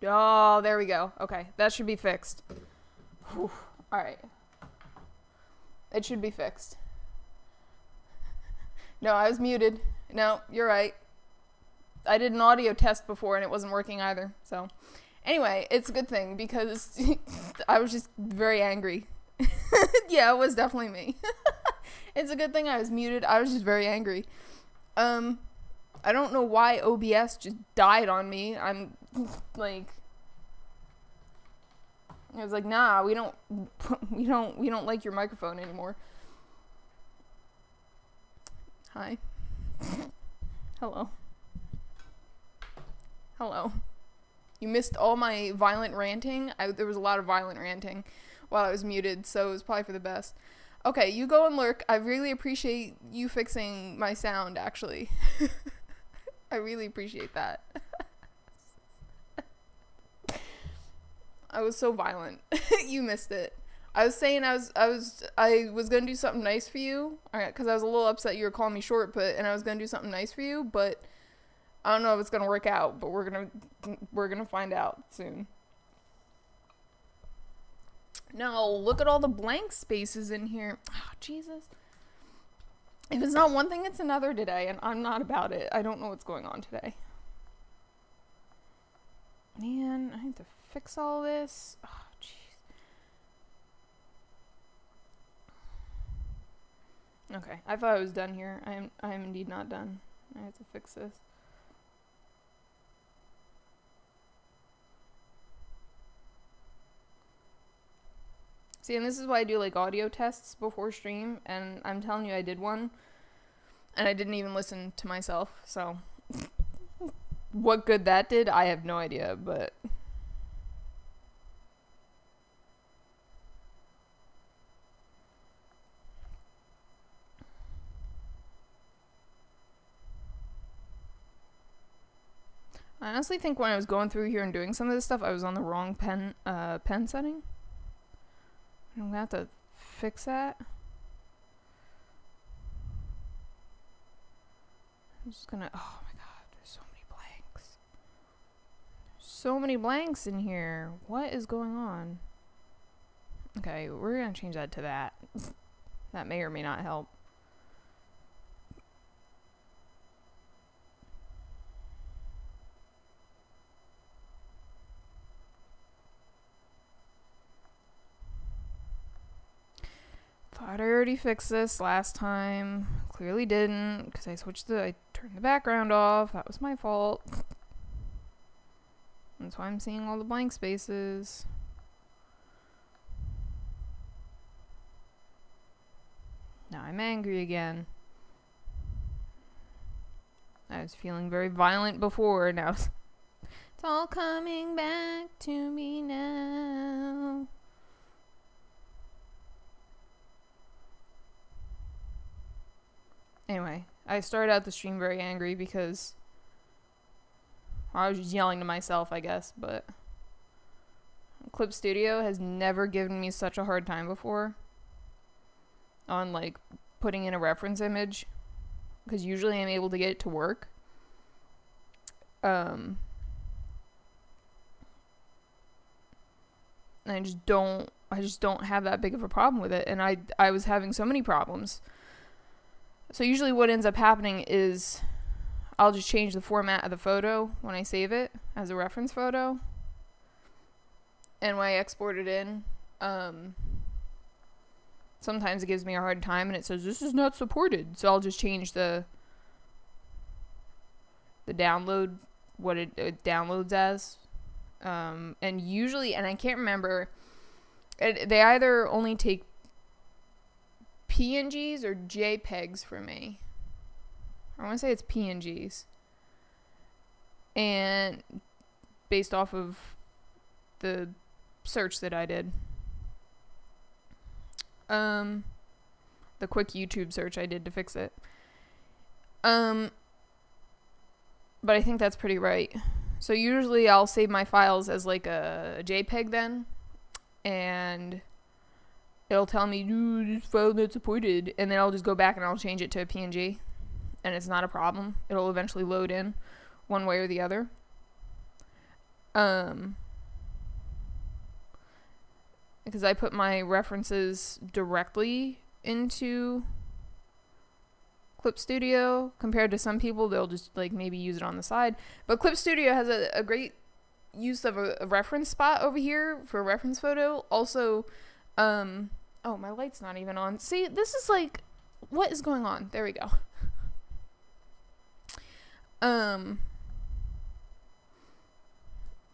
Oh, there we go. Okay, that should be fixed. Whew. All right. It should be fixed. No, I was muted. No, you're right. I did an audio test before and it wasn't working either. So, anyway, it's a good thing because I was just very angry. Yeah, it was definitely me. It's a good thing I was muted. I was just very angry. I don't know why OBS just died on me. I'm like, I was like, nah, we don't like your microphone anymore. Hi. Hello. Hello. You missed all my violent ranting. There was a lot of violent ranting while I was muted, so it was probably for the best. Okay, you go and lurk. I really appreciate you fixing my sound, actually. I really appreciate that. I was so violent. You missed it. I was saying I was gonna do something nice for you, because I was a little upset you were calling me short, and I was gonna do something nice for you, but I don't know if it's gonna work out. But we're gonna find out soon. No, look at all the blank spaces in here. Oh, Jesus. If it's not one thing, it's another today, and I'm not about it. I don't know what's going on today. Man, I have to fix all this. Oh, jeez. Okay, I thought I was done here. I am indeed not done. I have to fix this. See, and this is why I do like audio tests before stream, and I'm telling you I did one, and I didn't even listen to myself, so what good that did, I have no idea, but I honestly think when I was going through here and doing some of this stuff, I was on the wrong pen setting. I'm gonna have to fix that. I'm just gonna, oh my god, there's so many blanks. So many blanks in here. What is going on? Okay, we're gonna change that to that. That may or may not help. Thought I already fixed this last time. Clearly didn't, because I turned the background off. That was my fault. That's why I'm seeing all the blank spaces. Now I'm angry again. I was feeling very violent before, now it's all coming back to me now. Anyway, I started out the stream very angry because I was just yelling to myself, I guess, but Clip Studio has never given me such a hard time before on, like, putting in a reference image, because usually I'm able to get it to work. And I just don't have that big of a problem with it, and I was having so many problems. So usually what ends up happening is I'll just change the format of the photo when I save it as a reference photo. And when I export it in, sometimes it gives me a hard time and it says, this is not supported. So I'll just change the download, what it downloads as. And usually, and I can't remember, they either only take PNGs or JPEGs for me. I want to say it's PNGs. And based off of the search that I did. The quick YouTube search I did to fix it. But I think that's pretty right. So usually I'll save my files as like a JPEG then. And it'll tell me, this file not supported, and then I'll just go back and I'll change it to a PNG, and it's not a problem. It'll eventually load in one way or the other. Because I put my references directly into Clip Studio compared to some people. They'll just like maybe use it on the side. But Clip Studio has a great use of a reference spot over here for a reference photo. Also, oh, my light's not even on. See, this is like, what is going on? There we go.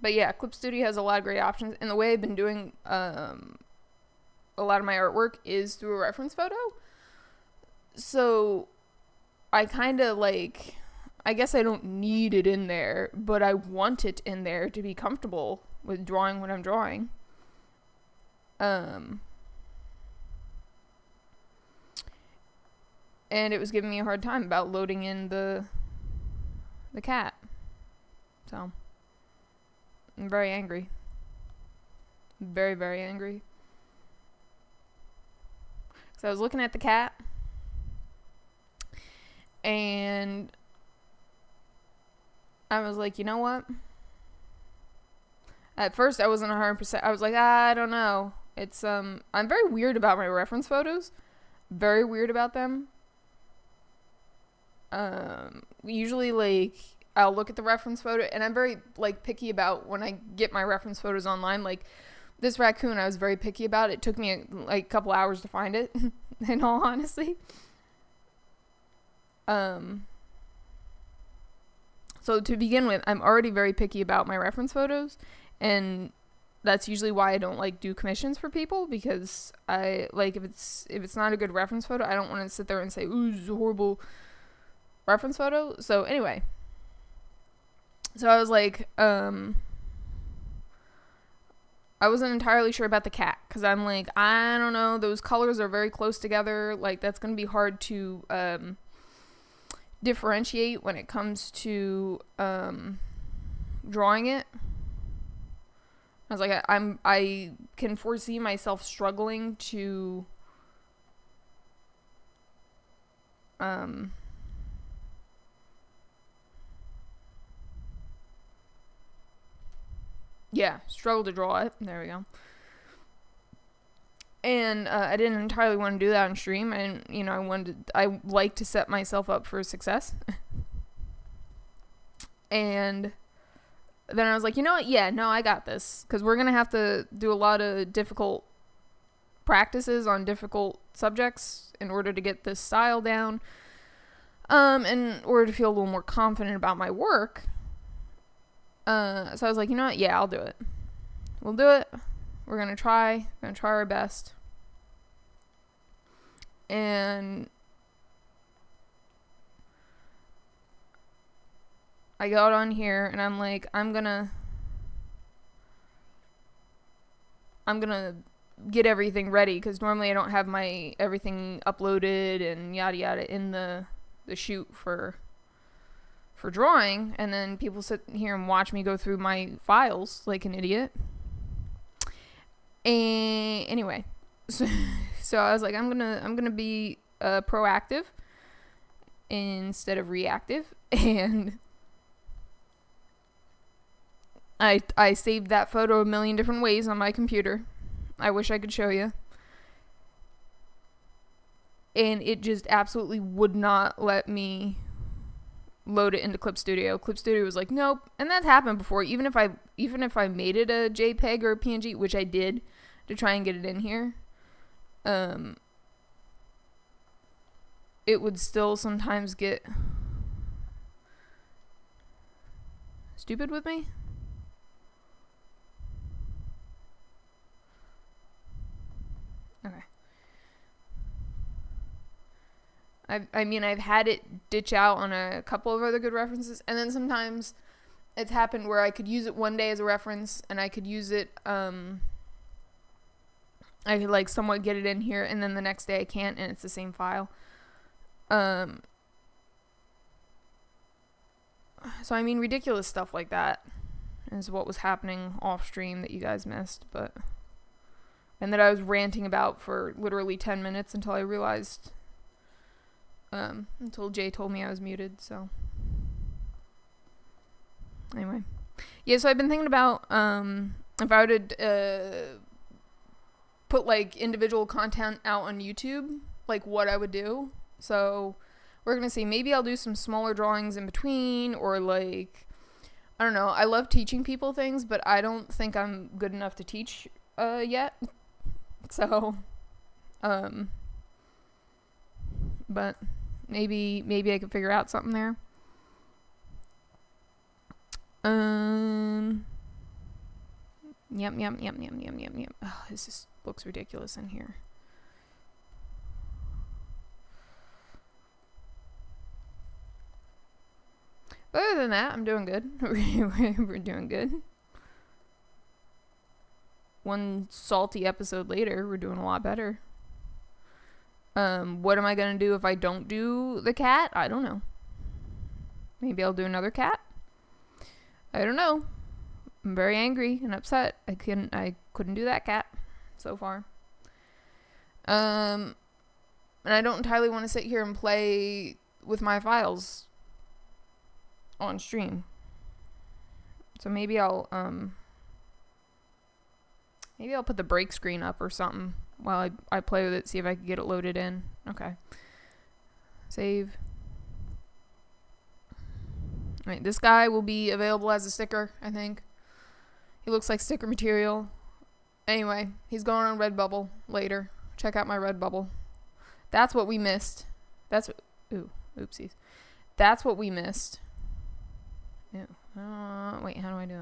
But yeah, Clip Studio has a lot of great options. And the way I've been doing a lot of my artwork is through a reference photo. So I kind of like, I guess I don't need it in there, but I want it in there to be comfortable with drawing what I'm drawing. And it was giving me a hard time about loading in the cat. So I'm very angry. Very, very angry. So I was looking at the cat, and I was like, you know what? At first I wasn't 100%. I was like, I don't know. It's I'm very weird about my reference photos. Very weird about them. Usually like I'll look at the reference photo, and I'm very like picky about when I get my reference photos online. Like this raccoon, I was very picky about. It took me like a couple hours to find it, in all honesty. So to begin with, I'm already very picky about my reference photos, and that's usually why I don't like do commissions for people, because I like if it's not a good reference photo, I don't want to sit there and say, ooh, this is a horrible reference photo. So anyway, so I was like, I wasn't entirely sure about the cat, because I'm like, I don't know, those colors are very close together, like that's going to be hard to differentiate when it comes to drawing it. I was like, I can foresee myself struggling to struggle to draw it. There we go. And I didn't entirely want to do that on stream. And, you know, I like to set myself up for success. And then I was like, you know what? Yeah, no, I got this. Because we're going to have to do a lot of difficult practices on difficult subjects in order to get this style down. In order to feel a little more confident about my work. So I was like, you know what? Yeah, I'll do it. We'll do it. We're going to try. We're going to try our best. And I got on here and I'm like, I'm going to get everything ready, because normally I don't have my everything uploaded and yada yada in the shoot for drawing, and then people sit here and watch me go through my files like an idiot. And anyway, so I was like, I'm gonna be proactive instead of reactive, and I saved that photo a million different ways on my computer. I wish I could show you. And it just absolutely would not let me load it into Clip Studio. Clip Studio was like, nope. And that's happened before. Even if I made it a JPEG or a PNG, which I did to try and get it in here, it would still sometimes get stupid with me. Okay. I mean, I've had it ditch out on a couple of other good references, and then sometimes it's happened where I could use it one day as a reference, and I could use it, I could like somewhat get it in here, and then the next day I can't, and it's the same file. So I mean, ridiculous stuff like that is what was happening off stream that you guys missed, and that I was ranting about for literally 10 minutes until I realized, until Jay told me I was muted. So anyway, Yeah, so I've been thinking about if I would put like individual content out on YouTube, like what I would do. So we're gonna see. Maybe I'll do some smaller drawings in between, or like, I don't know. I love teaching people things, but I don't think I'm good enough to teach yet. So, but maybe I could figure out something there. Yep. Oh, this just looks ridiculous in here. But other than that, I'm doing good. We're doing good. One salty episode later, we're doing a lot better. What am I gonna do if I don't do the cat? I don't know. Maybe I'll do another cat. I don't know. I'm very angry and upset. I couldn't do that cat so far. And I don't entirely want to sit here and play with my files on stream. So maybe I'll put the break screen up or something while I play with it, see if I can get it loaded in. Okay. Save. Alright, this guy will be available as a sticker, I think. He looks like sticker material. Anyway, he's going on Redbubble later. Check out my Redbubble. That's what we missed. Oopsies. That's what we missed. Ew. Wait, how do I do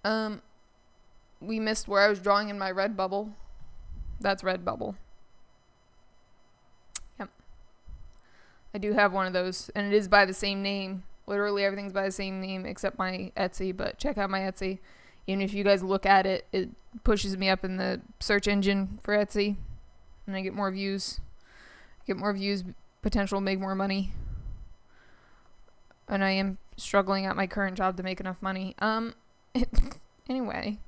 that? We missed where I was drawing in my Redbubble. That's Redbubble. Yep. I do have one of those, and it is by the same name. Literally everything's by the same name except my Etsy, but check out my Etsy. Even if you guys look at it, it pushes me up in the search engine for Etsy, and I get more views. Potential to make more money. And I am struggling at my current job to make enough money. Anyway.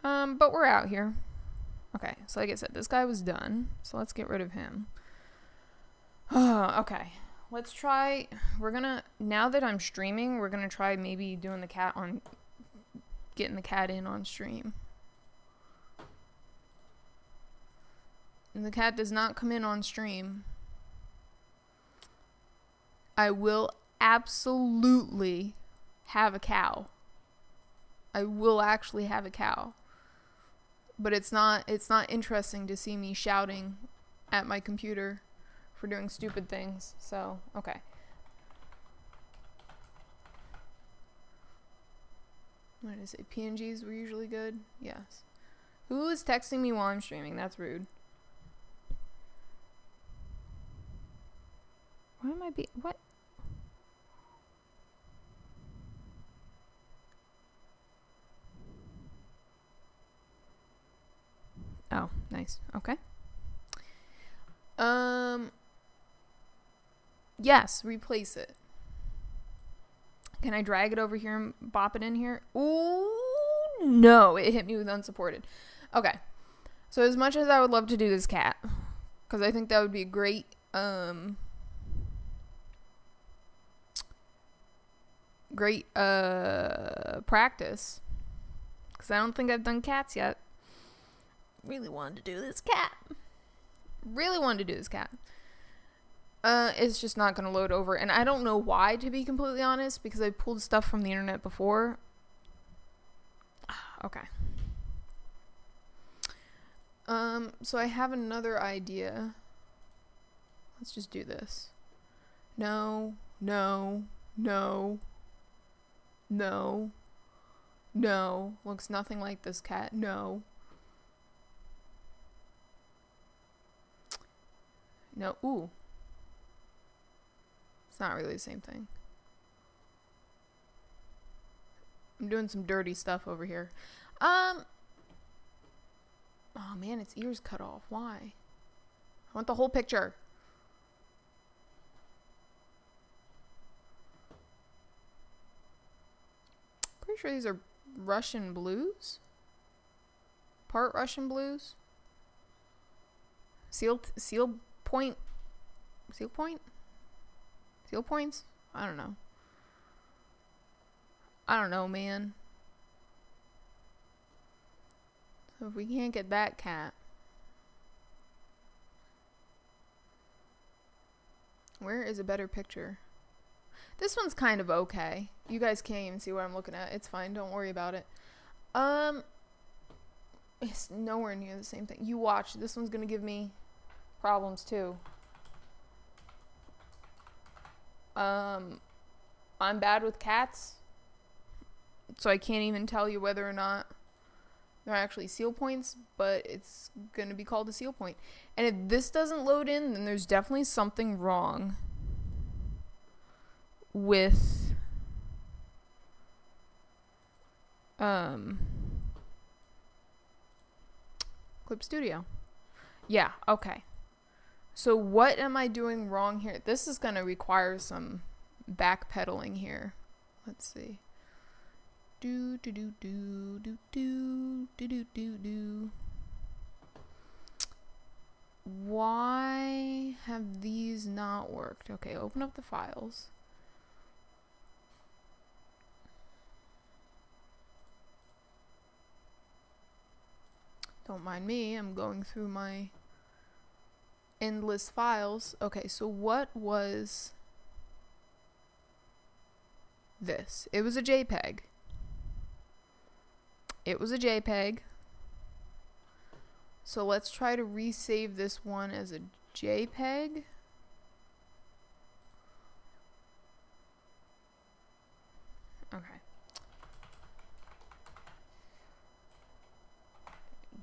But we're out here. Okay, so like I said, this guy was done, so let's get rid of him. Okay. Let's try, now that I'm streaming, we're gonna try maybe doing getting the cat in on stream. And the cat does not come in on stream. I will absolutely have a cow. I will actually have a cow. But it's not interesting to see me shouting at my computer for doing stupid things. So, okay. What is it? PNGs were usually good? Yes. Who is texting me while I'm streaming? That's rude. Why am I what? Oh, nice. Okay. Yes, replace it. Can I drag it over here and bop it in here? Ooh, no, it hit me with unsupported. Okay. So as much as I would love to do this cat, because I think that would be a great, practice, because I don't think I've done cats yet. Really wanted to do this cat. It's just not going to load over. And I don't know why, to be completely honest, because I pulled stuff from the internet before. Okay. So I have another idea. Let's just do this. No. Looks nothing like this cat. No. Ooh. It's not really the same thing. I'm doing some dirty stuff over here. Oh man, its ears cut off. Why? I want the whole picture. Pretty sure these are Russian blues. Part Russian blues. Seal points? I don't know. I don't know, man. So if we can't get that cat, where is a better picture? This one's kind of okay. You guys can't even see what I'm looking at. It's fine. Don't worry about it. It's nowhere near the same thing. You watch. This one's gonna give me problems too. I'm bad with cats, so I can't even tell you whether or not they're actually seal points, but it's gonna be called a seal point. And if this doesn't load in, then there's definitely something wrong with Clip Studio. Yeah, okay. So what am I doing wrong here? This is gonna require some backpedaling here. Let's see. Do do do do do do do do do do. Why have these not worked? Okay, open up the files. Don't mind me, I'm going through my endless files. Okay, so what was this? It was a JPEG. It was a JPEG. So let's try to resave this one as a JPEG. Okay.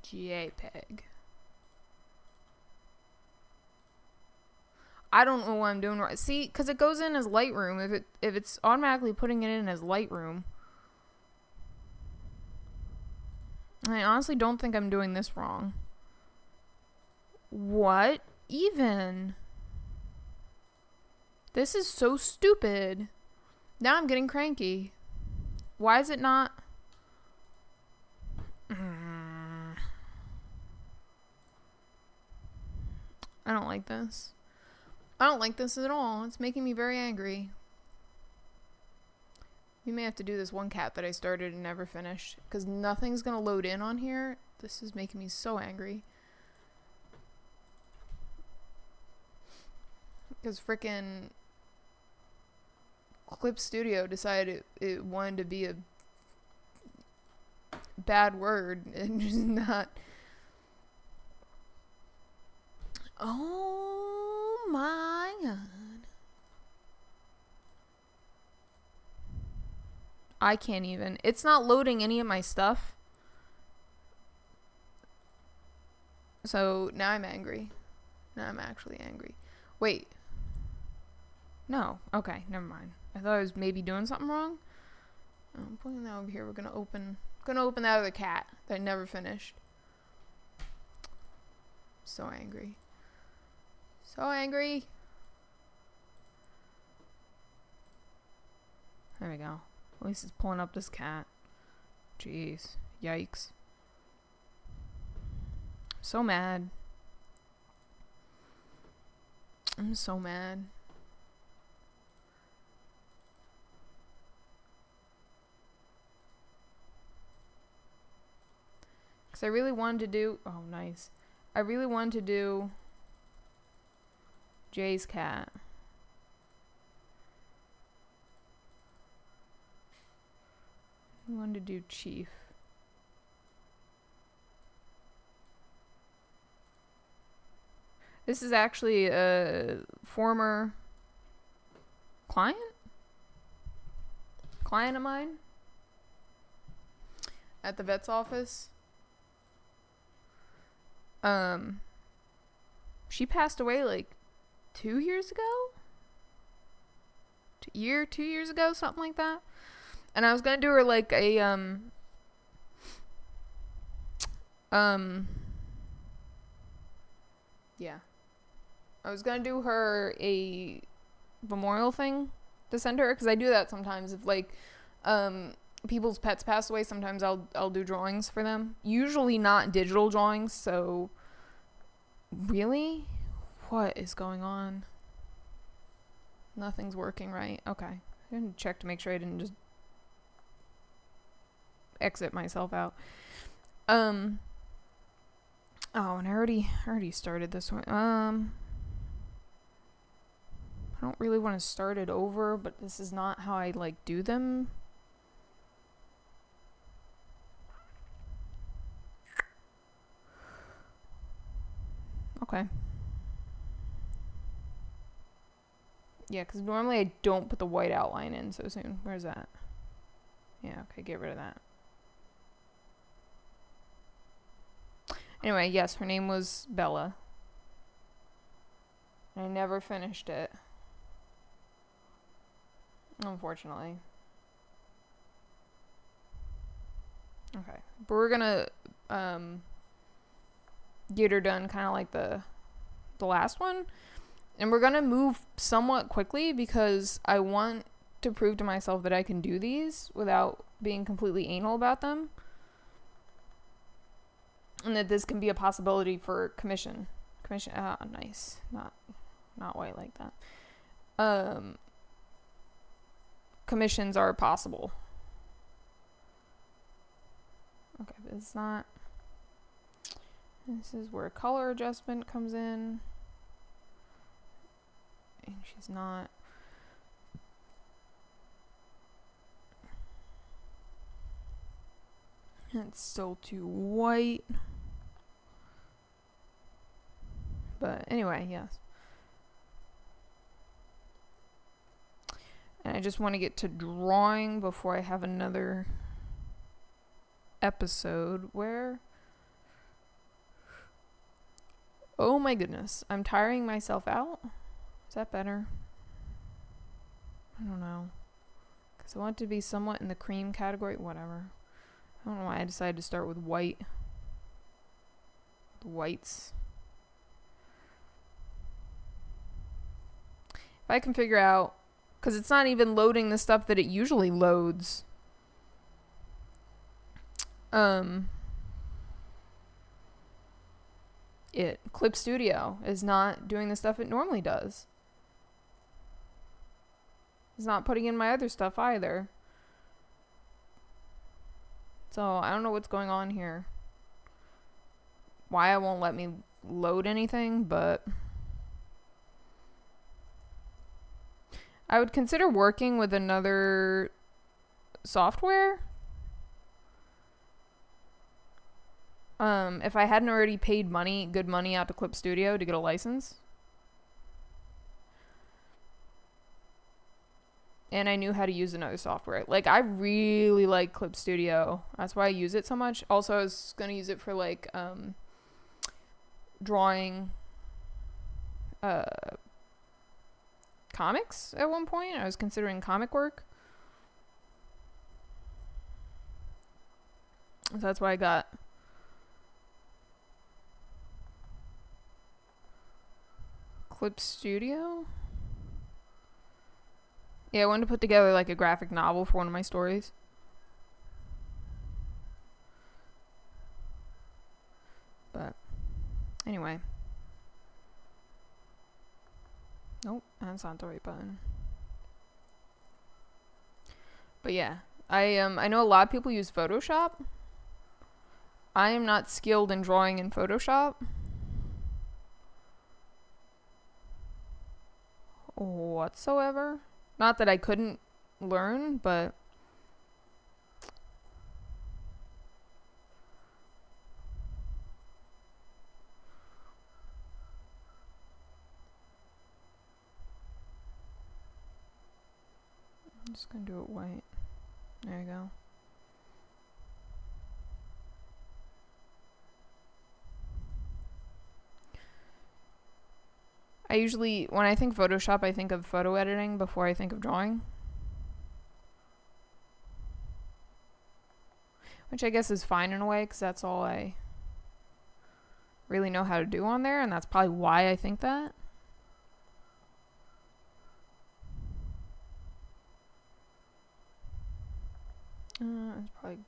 JPEG. I don't know what I'm doing right. See, because it goes in as Lightroom. If it's automatically putting it in as Lightroom, I honestly don't think I'm doing this wrong. What even? This is so stupid. Now I'm getting cranky. Why is it not? I don't like this. I don't like this at all. It's making me very angry. We may have to do this one cat that I started and never finished, because nothing's going to load in on here. This is making me so angry. Because frickin' Clip Studio decided it wanted to be a bad word and just not. Oh my god. I can't even. It's not loading any of my stuff. So now I'm angry. Now I'm actually angry. Wait. No. Okay, never mind. I thought I was maybe doing something wrong. I'm putting that over here. We're gonna open that other cat that I never finished. So angry. So angry. There we go. At least it's pulling up this cat. Jeez. Yikes. So mad. I'm so mad. Because I really wanted to do... Oh, nice. I really wanted to do Jay's cat. I wanted to do Chief. This is actually a former client of mine at the vet's office. She passed away like 2 years ago? 2 years ago, something like that. And I was gonna do her like a, yeah. I was gonna do her a memorial thing to send her, because I do that sometimes. If like, people's pets pass away, sometimes I'll do drawings for them. Usually not digital drawings, so... Really? What is going on? Nothing's working right. Okay. I'm gonna check to make sure I didn't just exit myself out. Oh, and I already started this one. I don't really want to start it over, but this is not how I like do them. Okay. Yeah, because normally I don't put the white outline in so soon. Where's that? Yeah, okay, get rid of that. Anyway, yes, her name was Bella. I never finished it. Unfortunately. Okay. But we're gonna get her done kind of like the last one. And we're gonna move somewhat quickly because I want to prove to myself that I can do these without being completely anal about them. And that this can be a possibility for commission. Nice. Not white like that. Commissions are possible. Okay, but it's not. This is where color adjustment comes in. And she's not. It's still too white. But anyway, yes. And I just want to get to drawing before I have another episode where... Oh my goodness. I'm tiring myself out. Is that better? I don't know. Because I want it to be somewhat in the cream category. Whatever. I don't know why I decided to start with white. The whites. If I can figure out... Because it's not even loading the stuff that it usually loads. Clip Studio is not doing the stuff it normally does. It's not putting in my other stuff either. So I don't know what's going on here. Why it won't let me load anything, but... I would consider working with another software. If I hadn't already paid good money out to Clip Studio to get a license. And I knew how to use another software. Like, I really like Clip Studio. That's why I use it so much. Also, I was going to use it for, like, drawing comics at one point. I was considering comic work. So that's why I got Clip Studio. Yeah, I wanted to put together like a graphic novel for one of my stories. But anyway. Nope, that's not the right button. But yeah, I know a lot of people use Photoshop. I am not skilled in drawing in Photoshop whatsoever. Not that I couldn't learn, but I'm just gonna do it white. There you go. I usually, when I think Photoshop, I think of photo editing before I think of drawing. Which I guess is fine in a way, because that's all I really know how to do on there, and that's probably why I think that. It's probably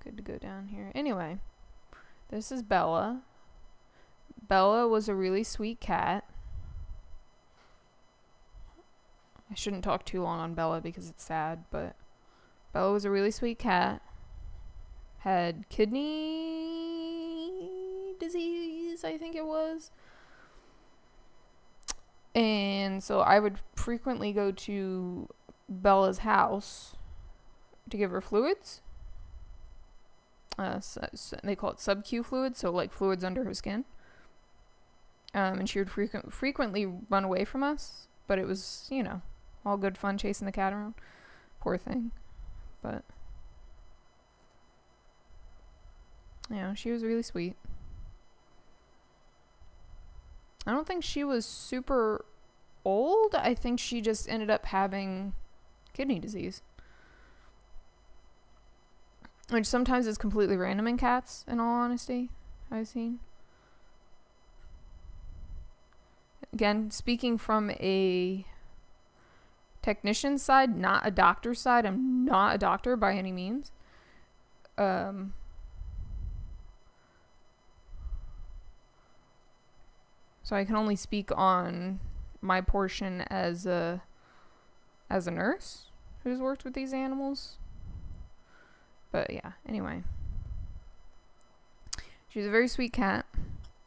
good to go down here. Anyway, this is Bella. Bella was a really sweet cat. I shouldn't talk too long on Bella because it's sad, but Bella was a really sweet cat. had kidney disease, I think it was. And so I would frequently go to Bella's house to give her fluids. They call it sub-Q fluids, so like fluids under her skin. And she would frequently run away from us, but it was, all good fun chasing the cat around. Poor thing. But, she was really sweet. I don't think she was super old. I think she just ended up having kidney disease. Which sometimes is completely random in cats, in all honesty, I've seen. Again, speaking from a technician's side, not a doctor's side. I'm not a doctor by any means. So I can only speak on my portion as a nurse who's worked with these animals. But yeah, anyway. She's a very sweet cat.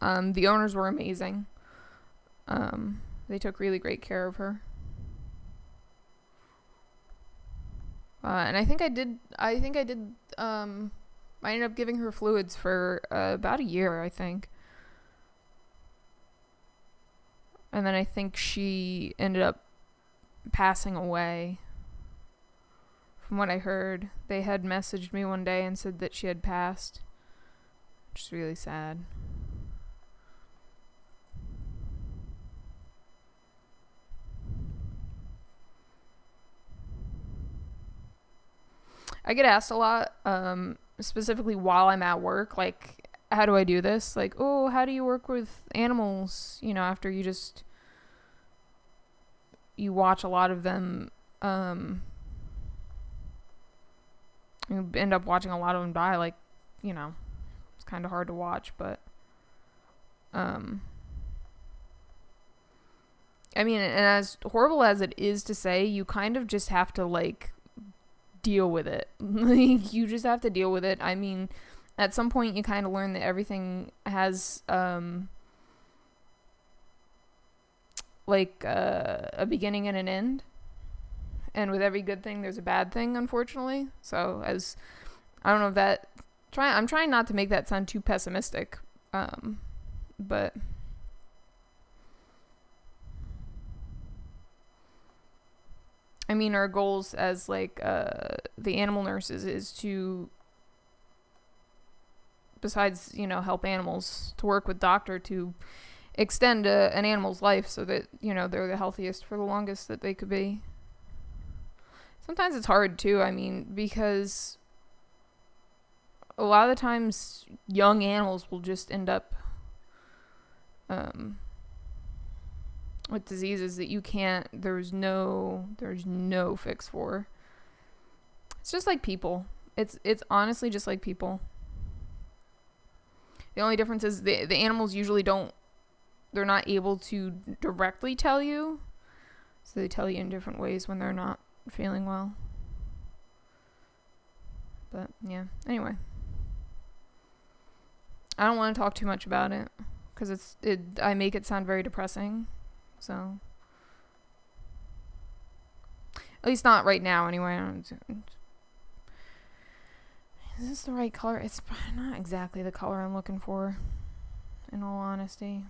The owners were amazing. They took really great care of her. And I ended up giving her fluids for about a year, I think. And then I think she ended up passing away. From what I heard, they had messaged me one day and said that she had passed, which is really sad. I get asked a lot, specifically while I'm at work, like, how do I do this? Like, oh, how do you work with animals, after you watch a lot of them, you end up watching a lot of them die, like, it's kind of hard to watch, but, I mean, and as horrible as it is to say, you kind of just have to, like, deal with it. Like, you just have to deal with it. I mean, at some point you kind of learn that everything has, like, a beginning and an end. And with every good thing, there's a bad thing, unfortunately. So, I don't know if that... I'm trying not to make that sound too pessimistic. But... I mean, our goals as, like, the animal nurses is to... Besides, help animals, to work with doctor to extend an animal's life so that, they're the healthiest for the longest that they could be. Sometimes it's hard too, I mean, because a lot of the times young animals will just end up with diseases that there's no fix for. It's just like people. It's honestly just like people. The only difference is the animals usually they're not able to directly tell you, so they tell you in different ways when they're not feeling well. But yeah, anyway, I don't want to talk too much about it because I make it sound very depressing. So at least not right now anyway. Is this the right color? It's not exactly the color I'm looking for, in all honesty.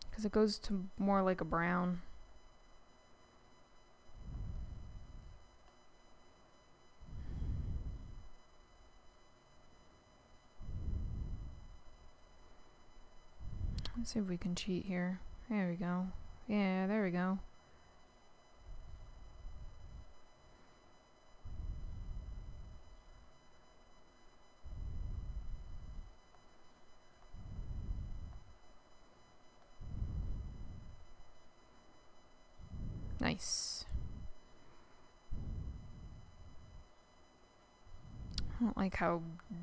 Because it goes to more like a brown. Let's see if we can cheat here. There we go. Yeah, there we go. Nice. I don't like how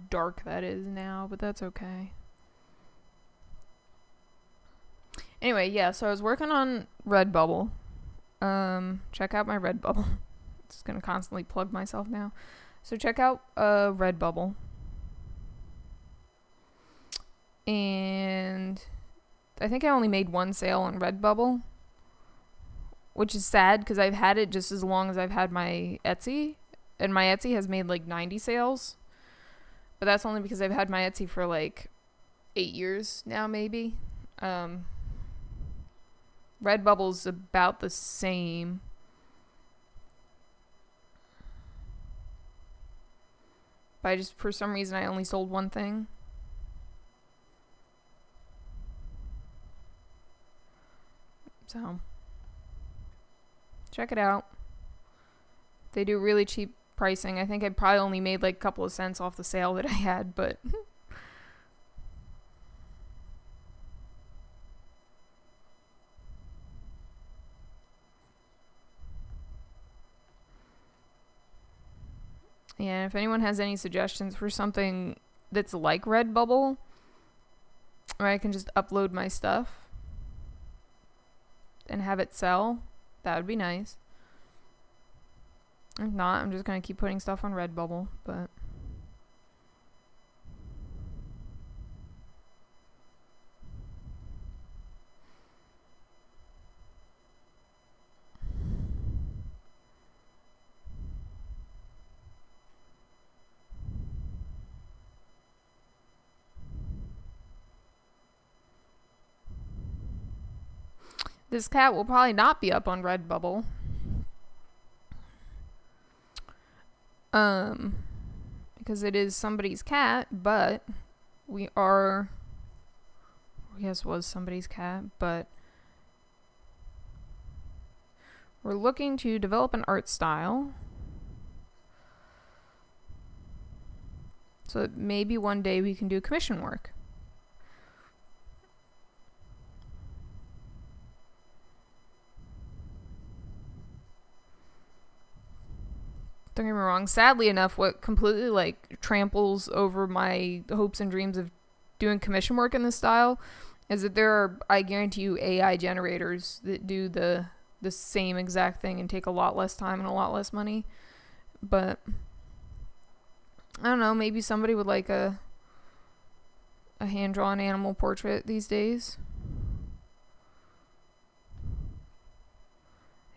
dark that is now, but that's okay. Anyway, yeah, so I was working on Redbubble. Check out my Redbubble. Just gonna constantly plug myself now. So check out Redbubble. And I think I only made one sale on Redbubble, which is sad because I've had it just as long as I've had my Etsy. And my Etsy has made like 90 sales. But that's only because I've had my Etsy for like 8 years now, maybe. Redbubble's about the same. But for some reason, I only sold one thing. So, check it out. They do really cheap pricing. I think I probably only made like a couple of cents off the sale that I had, but... Yeah, if anyone has any suggestions for something that's like Redbubble, where I can just upload my stuff and have it sell, that would be nice. If not, I'm just going to keep putting stuff on Redbubble, but... This cat will probably not be up on Redbubble. Because it is somebody's cat, but yes, was somebody's cat, but we're looking to develop an art style. So that maybe one day we can do commission work. Don't get me wrong. Sadly enough, what completely like tramples over my hopes and dreams of doing commission work in this style is that there are, I guarantee you, AI generators that do the same exact thing and take a lot less time and a lot less money. But I don't know. Maybe somebody would like a hand-drawn animal portrait these days.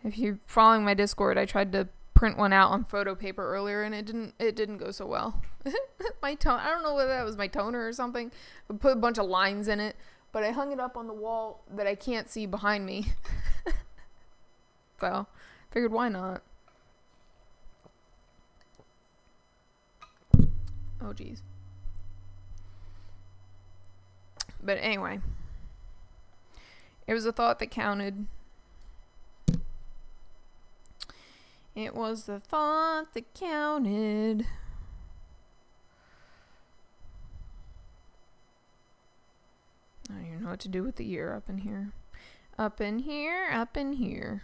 If you're following my Discord, I tried to print one out on photo paper earlier and it didn't go so well. My tone, I don't know whether that was my toner or something. I put a bunch of lines in it, but I hung it up on the wall that I can't see behind me. So, figured why not? Oh geez. But anyway, it was a thought that counted. It was the thought that counted. I don't even know what to do with the year up in here. Up in here, up in here.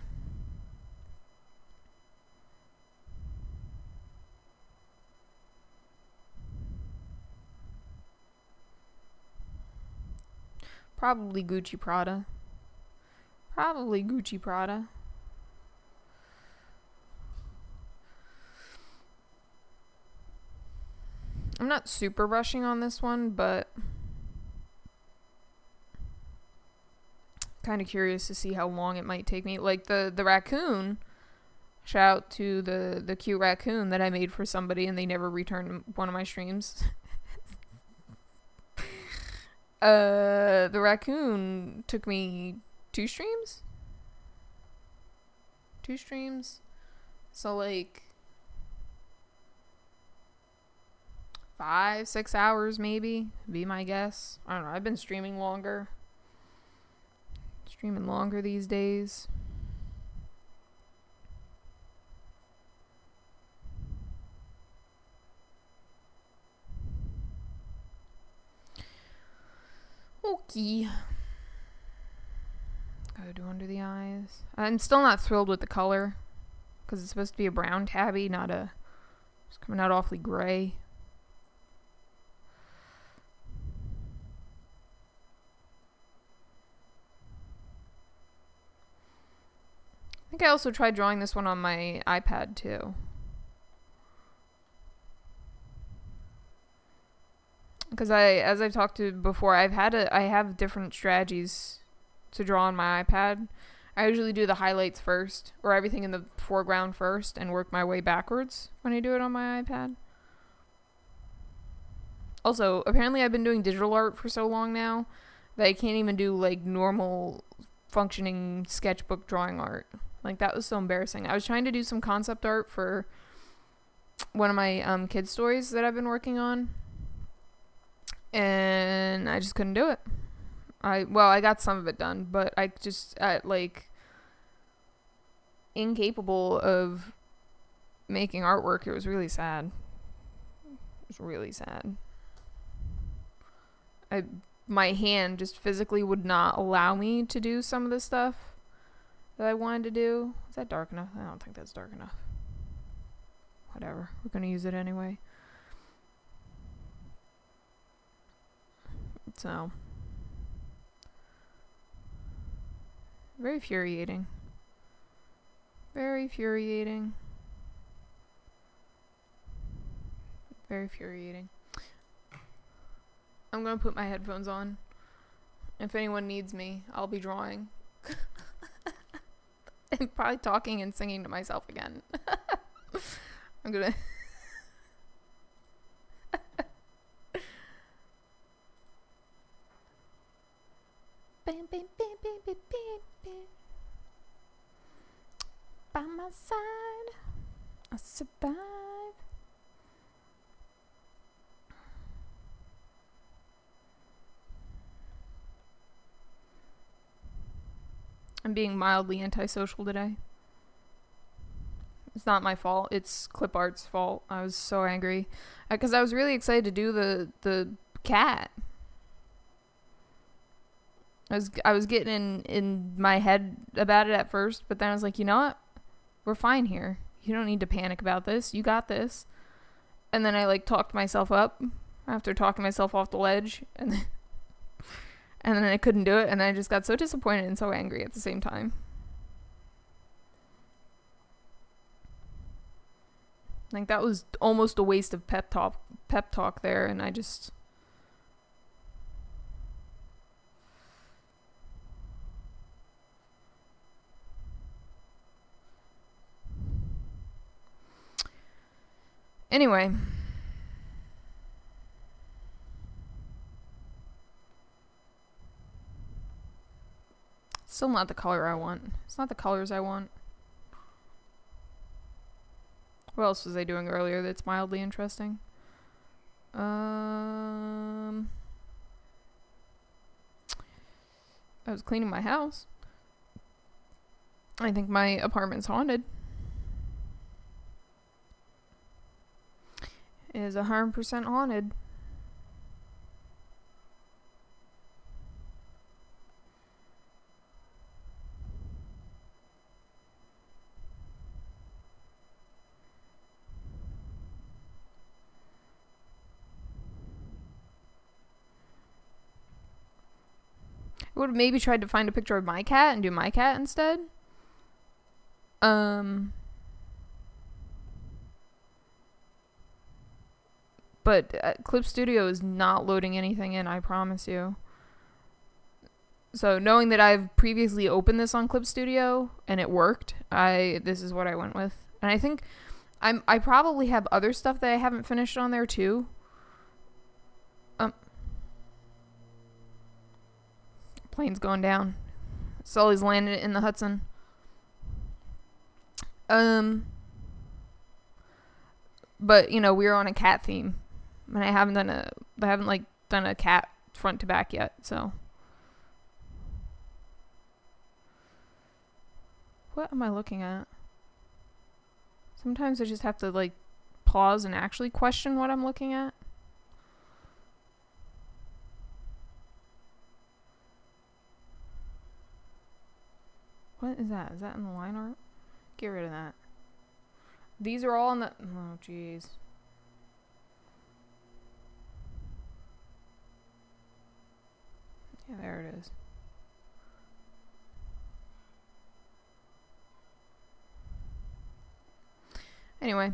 Probably Gucci Prada. Probably Gucci Prada. I'm not super rushing on this one, but kind of curious to see how long it might take me. Like the raccoon, shout out to the cute raccoon that I made for somebody and they never returned one of my streams. The raccoon took me 2 streams? 2 streams? So like 5-6 hours maybe, be my guess. I don't know, I've been streaming longer these days. Okay, gotta do under the eyes. I'm still not thrilled with the color because it's supposed to be a brown tabby, not it's coming out awfully gray. I think I also tried drawing this one on my iPad too. Because as I've talked to before, I have different strategies to draw on my iPad. I usually do the highlights first, or everything in the foreground first, and work my way backwards when I do it on my iPad. Also, apparently I've been doing digital art for so long now that I can't even do like normal functioning sketchbook drawing art. Like, that was so embarrassing. I was trying to do some concept art for one of my kids' stories that I've been working on, and I just couldn't do it. I got some of it done, but I just incapable of making artwork. It was really sad. It was really sad. My hand just physically would not allow me to do some of the stuff that I wanted to do. Is that dark enough? I don't think that's dark enough. Whatever. We're going to use it anyway. So, very infuriating. Very infuriating. Very infuriating. I'm gonna put my headphones on. If anyone needs me, I'll be drawing. And probably talking and singing to myself again. I'm gonna... Bam, bam, bam, bam, bam, bam, bam. By my side, I survive. I'm being mildly antisocial today. It's not my fault. It's clip art's fault. I was so angry because I was really excited to do the cat. I was getting in my head about it at first, but then I was like, you know what? We're fine here. You don't need to panic about this. You got this. And then I like talked myself up after talking myself off the ledge, and then I couldn't do it, and I just got so disappointed and so angry at the same time. Like, that was almost a waste of pep talk there, and I just... Anyway. Still not the color I want. It's not the colors I want. What else was I doing earlier that's mildly interesting? I was cleaning my house. I think my apartment's haunted. It is 100% haunted. I would have maybe tried to find a picture of my cat and do my cat instead. But Clip Studio is not loading anything in, I promise you. So knowing that I've previously opened this on Clip Studio and it worked, this is what I went with. And I think I probably have other stuff that I haven't finished on there too. Plane's going down. Sully's landed in the Hudson. But you know, we're on a cat theme, and I haven't done a cat front to back yet. So, what am I looking at? Sometimes I just have to like pause and actually question what I'm looking at. What is that? Is that in the line art? Get rid of that. These are all in the... Oh, jeez. Yeah, there it is. Anyway.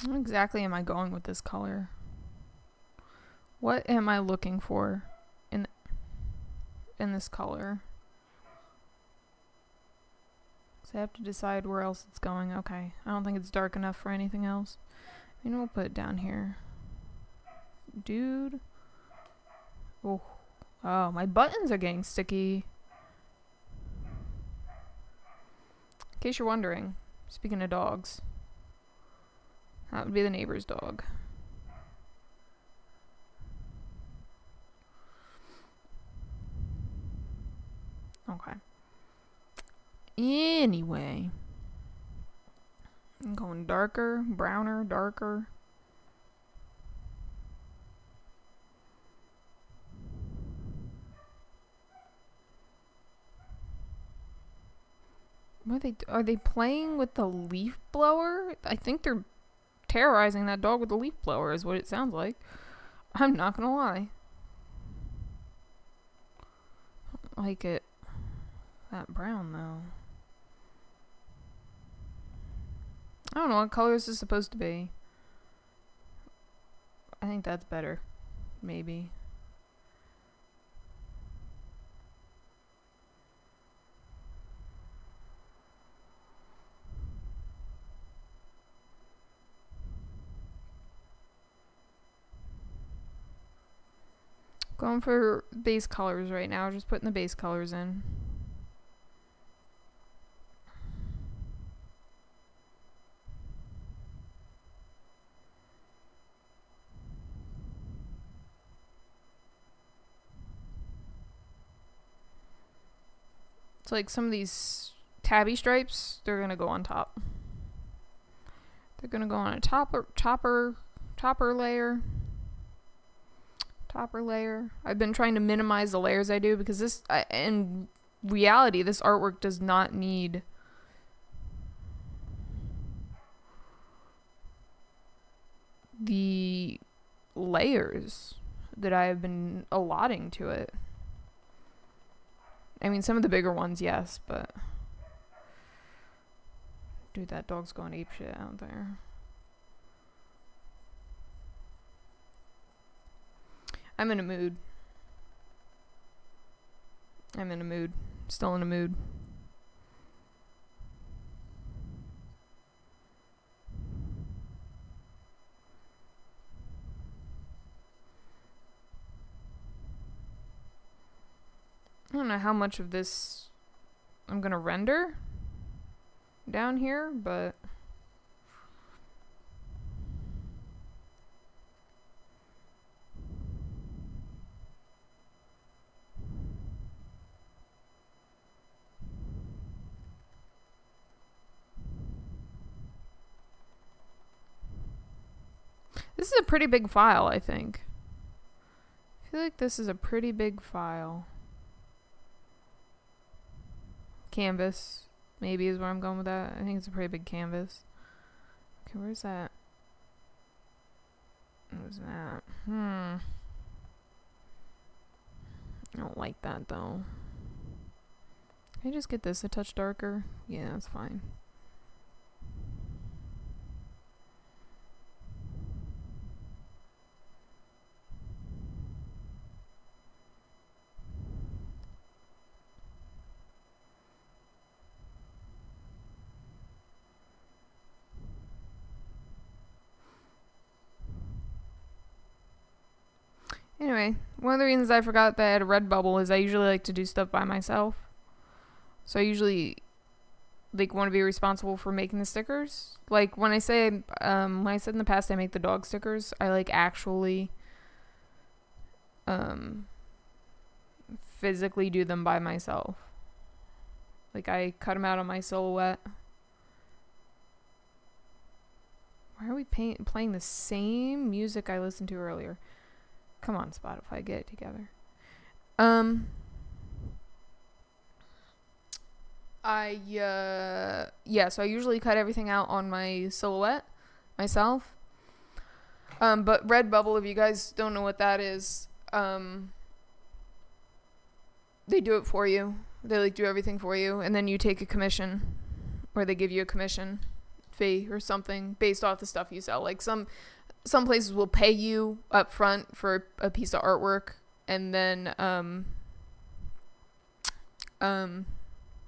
What exactly am I going with this color? What am I looking for in this color? So I have to decide where else it's going. Okay. I don't think it's dark enough for anything else. Maybe we'll put it down here. Dude. Oh. Oh, my buttons are getting sticky. In case you're wondering, speaking of dogs, that would be the neighbor's dog. Okay. Anyway. I'm going darker, browner, darker. Are they playing with the leaf blower? I think they're terrorizing that dog with the leaf blower is what it sounds like. I'm not gonna lie. I don't like it that brown though. I don't know what color this is supposed to be. I think that's better. Maybe. Going for base colors right now, just putting the base colors in. It's like some of these tabby stripes, they're gonna go on top. They're gonna go on a topper layer. Topper layer. I've been trying to minimize the layers I do because in reality, this artwork does not need the layers that I have been allotting to it. I mean, some of the bigger ones, yes, but dude, that dog's going apeshit out there. I'm in a mood. I'm in a mood. Still in a mood. I don't know how much of this I'm gonna render down here, but this is a pretty big file, I think. I feel like this is a pretty big file. Canvas, maybe, is where I'm going with that. I think it's a pretty big canvas. Okay, where's that? What was that? I don't like that, though. Can I just get this a touch darker? Yeah, that's fine. Anyway, one of the reasons I forgot that I had a Redbubble is I usually like to do stuff by myself. So I usually want to be responsible for making the stickers. Like when I said in the past I make the dog stickers, I actually physically do them by myself. Like I cut them out on my Silhouette. Why are we playing the same music I listened to earlier? Come on, Spotify, get it together. So I usually cut everything out on my Silhouette myself. But Redbubble, if you guys don't know what that is, um, they do it for you. They like do everything for you, and then you take a commission, or they give you a commission fee or something based off the stuff you sell. Like some places will pay you up front for a piece of artwork, and then I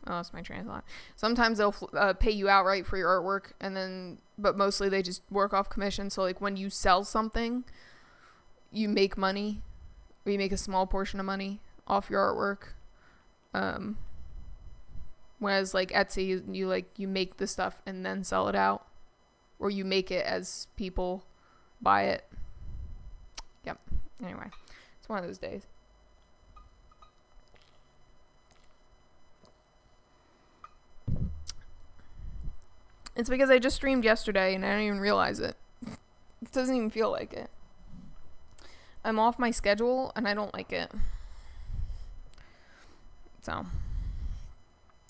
lost my train of thought. Sometimes they'll pay you outright for your artwork, and then, but mostly they just work off commission. So like when you sell something, you make money, or you make a small portion of money off your artwork. Whereas like Etsy, you make the stuff and then sell it out, or you make it as people buy it. Yep. Anyway, it's one of those days. It's because I just streamed yesterday and I didn't even realize it. It doesn't even feel like it. I'm off my schedule and I don't like it. So,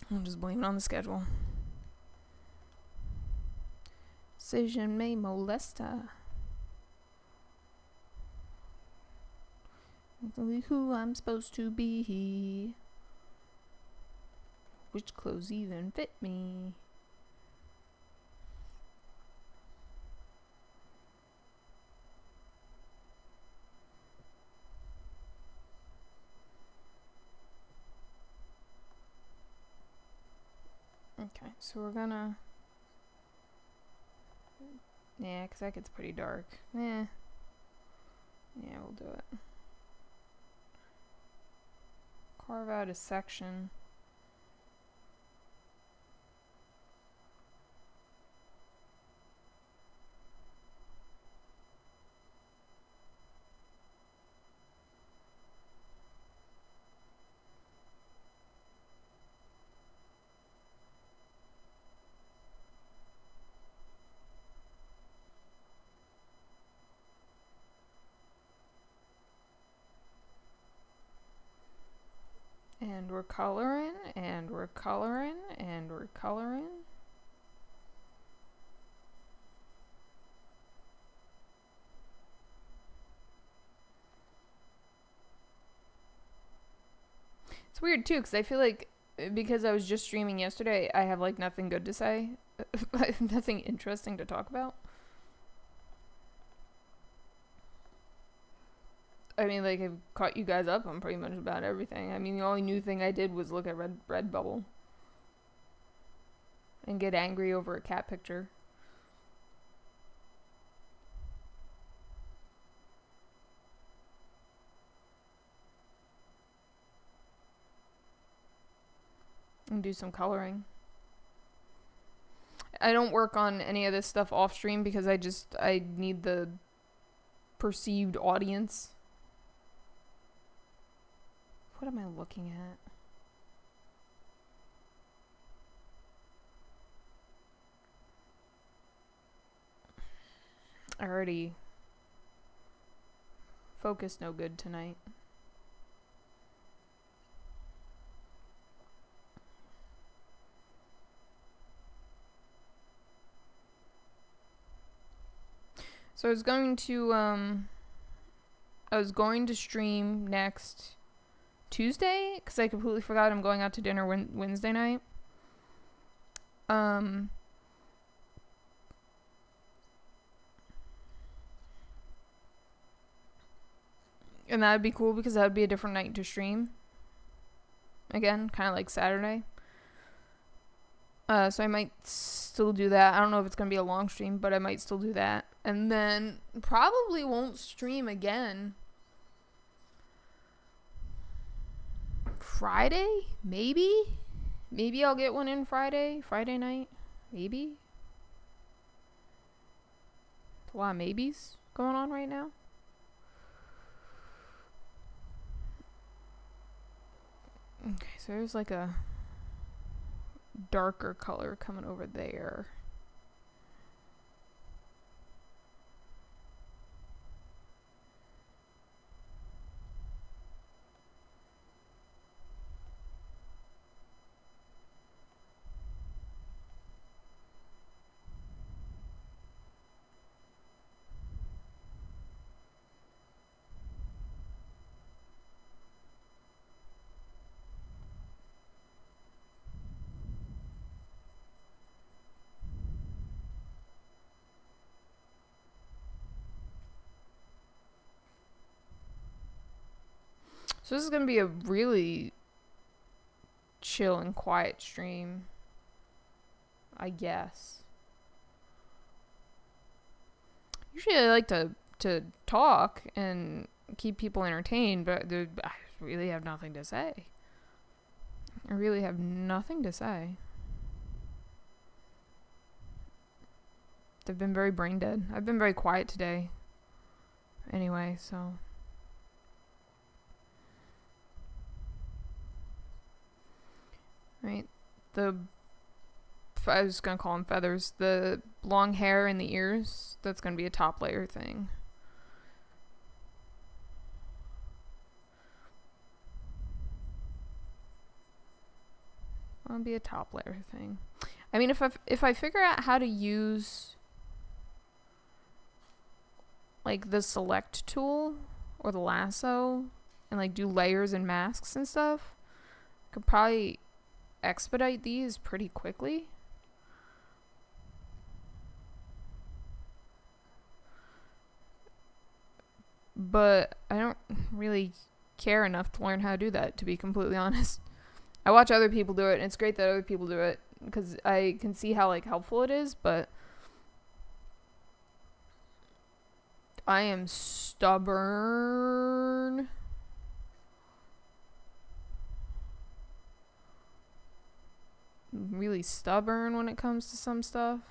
I'll just blame it on the schedule. Decision may molesta. Exactly who I'm supposed to be. Which clothes even fit me? Okay, so we're gonna... Yeah, because that gets pretty dark. Yeah, we'll do it. Carve out a section. And we're coloring, and we're coloring, and we're coloring. It's weird too, because I feel like because I was just streaming yesterday, I have like nothing good to say. I have nothing interesting to talk about. I mean, like, I've caught you guys up on pretty much about everything. I mean, the only new thing I did was look at Redbubble and get angry over a cat picture. And do some coloring. I don't work on any of this stuff off stream because I need the perceived audience. What am I looking at? I already focused no good tonight. So I was going to stream next Tuesday because I completely forgot I'm going out to dinner Wednesday night. And that would be cool because that would be a different night to stream. Again, kind of like Saturday. So I might still do that. I don't know if it's going to be a long stream, but I might still do that. And then probably won't stream again. Friday? Maybe? Maybe I'll get one in Friday night. Maybe? There's a lot of maybes going on right now. Okay, so there's like a darker color coming over there. So this is going to be a really chill and quiet stream, I guess. Usually I like to talk and keep people entertained, but I really have nothing to say. I really have nothing to say. I've been very brain dead. I've been very quiet today. Anyway, so. Right. I was going to call them feathers. The long hair in the ears, that's going to be a top layer thing. That'll be a top layer thing. I mean, if I figure out how to use like the select tool or the lasso and like do layers and masks and stuff, I could probably expedite these pretty quickly. But I don't really care enough to learn how to do that, to be completely honest. I watch other people do it, and it's great that other people do it because I can see how like helpful it is, but I am stubborn. Really stubborn when it comes to some stuff.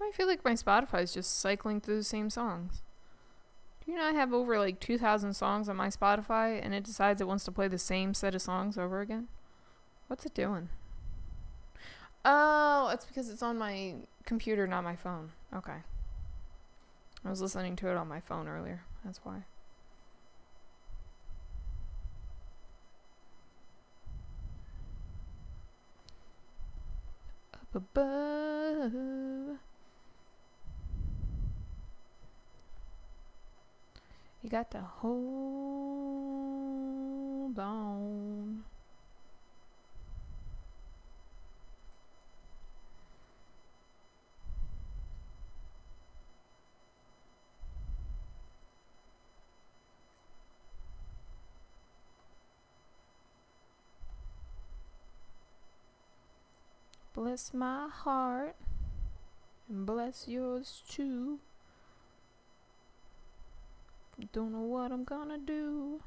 I feel like my Spotify is just cycling through the same songs. Do you know I have over like 2,000 songs on my Spotify and it decides it wants to play the same set of songs over again? What's it doing? Oh, it's because it's on my computer, not my phone. Okay. I was listening to it on my phone earlier. That's why. Up above. You got to hold on. Bless my heart and bless yours too. Don't know what I'm gonna do.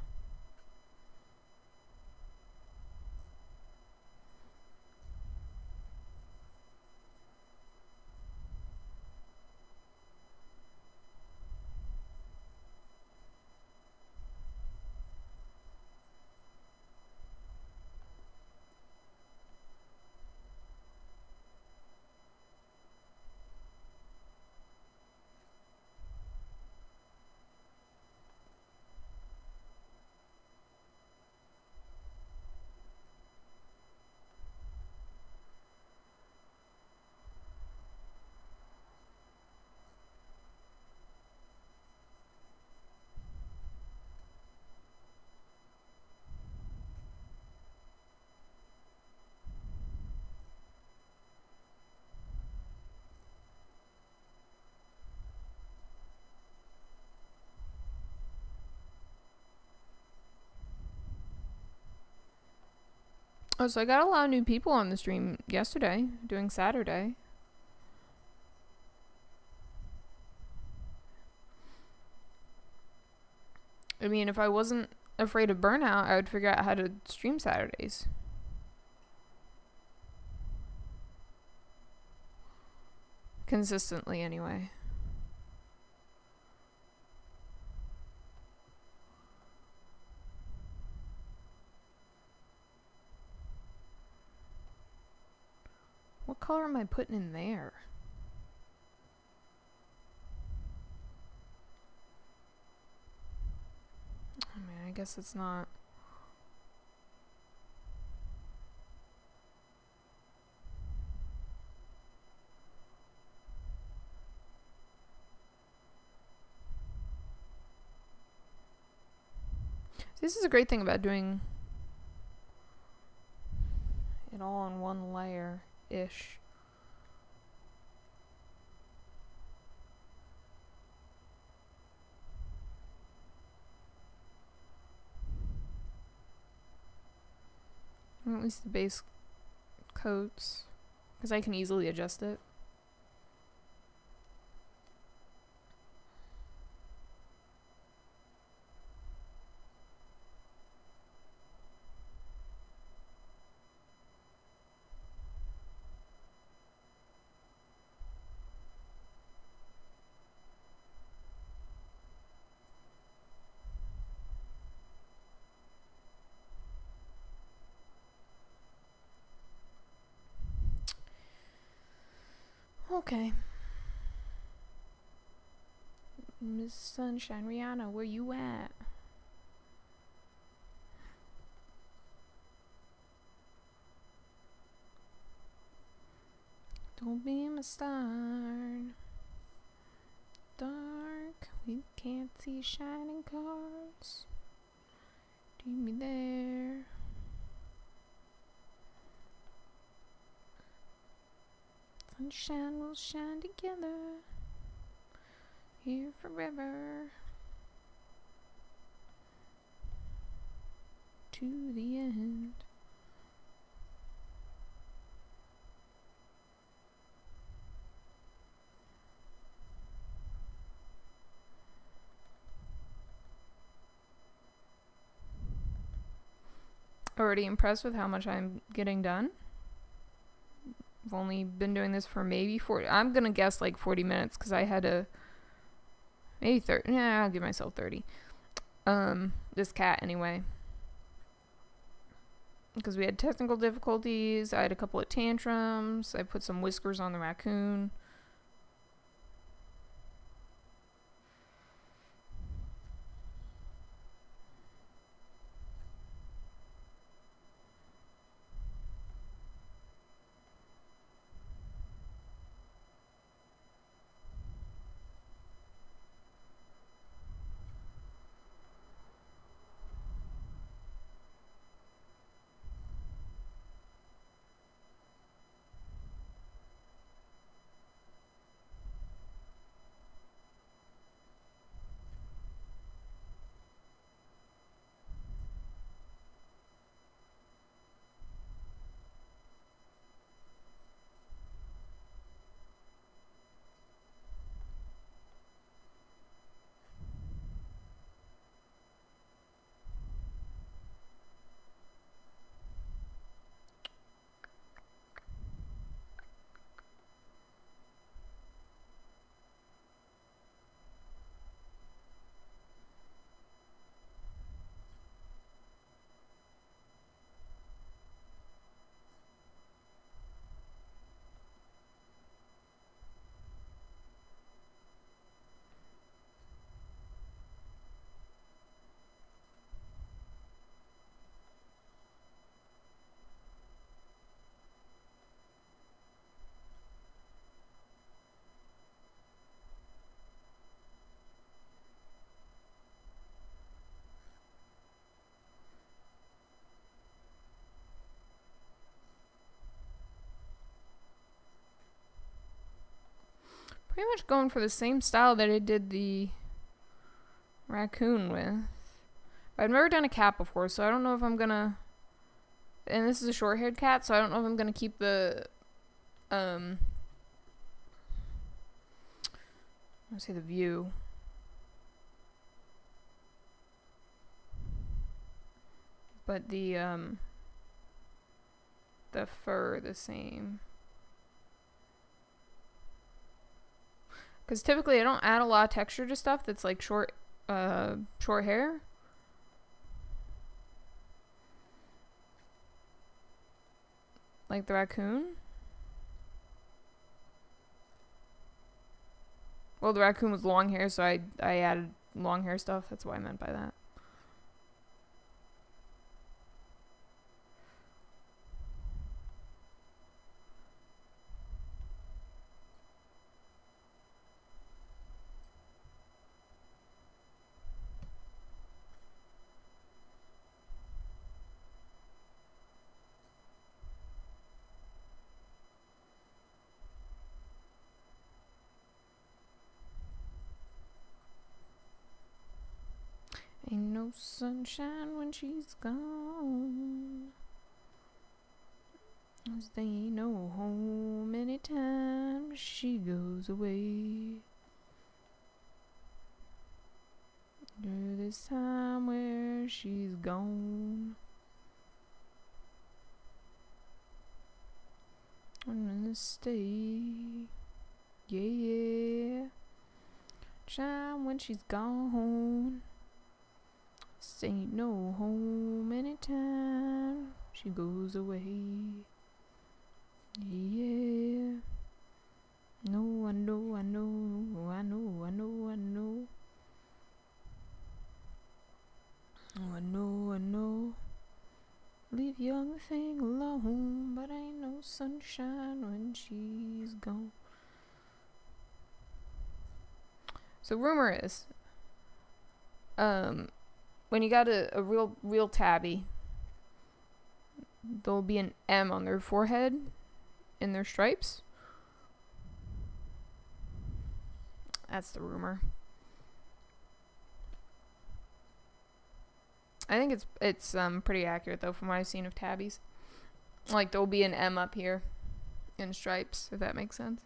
Oh, so I got a lot of new people on the stream yesterday, doing Saturday. I mean, if I wasn't afraid of burnout, I would figure out how to stream Saturdays. Consistently, anyway. What color am I putting in there? I mean, I guess it's not. This is a great thing about doing it all on one layer-ish. Or at least the base coats, because I can easily adjust it. Okay. Miss Sunshine, Rihanna, where you at? Don't be my star. Dark, we can't see shining cars. Do me there. Sunshine will shine together. Here forever. To the end. Already impressed with how much I'm getting done. I've only been doing this for maybe 40. I'm gonna guess like 40 minutes because I had to. Maybe 30. Yeah, I'll give myself 30. This cat anyway. Because we had technical difficulties. I had a couple of tantrums. I put some whiskers on the raccoon. Pretty much going for the same style that I did the raccoon with. I've never done a cat before, so I don't know if I'm gonna. And this is a short-haired cat, so I don't know if I'm gonna keep the. I say the view. but the fur the same. Because typically I don't add a lot of texture to stuff that's like short hair. Like the raccoon. Well, the raccoon was long hair, so I added long hair stuff. That's what I meant by that. Ain't no sunshine when she's gone. 'Cause there ain't no home anytime she goes away. Through this time where she's gone. I'm gonna stay. Yeah. Shine when she's gone. Ain't no home anytime she goes away. Yeah. No, I know, I know, I know, I know, I know. Oh, I know, I know. Leave young thing alone, but ain't no sunshine when she's gone. So rumor is, when you got a real tabby, there'll be an M on their forehead in their stripes. That's the rumor. I think it's pretty accurate though from what I've seen of tabbies. Like there'll be an M up here in stripes, if that makes sense.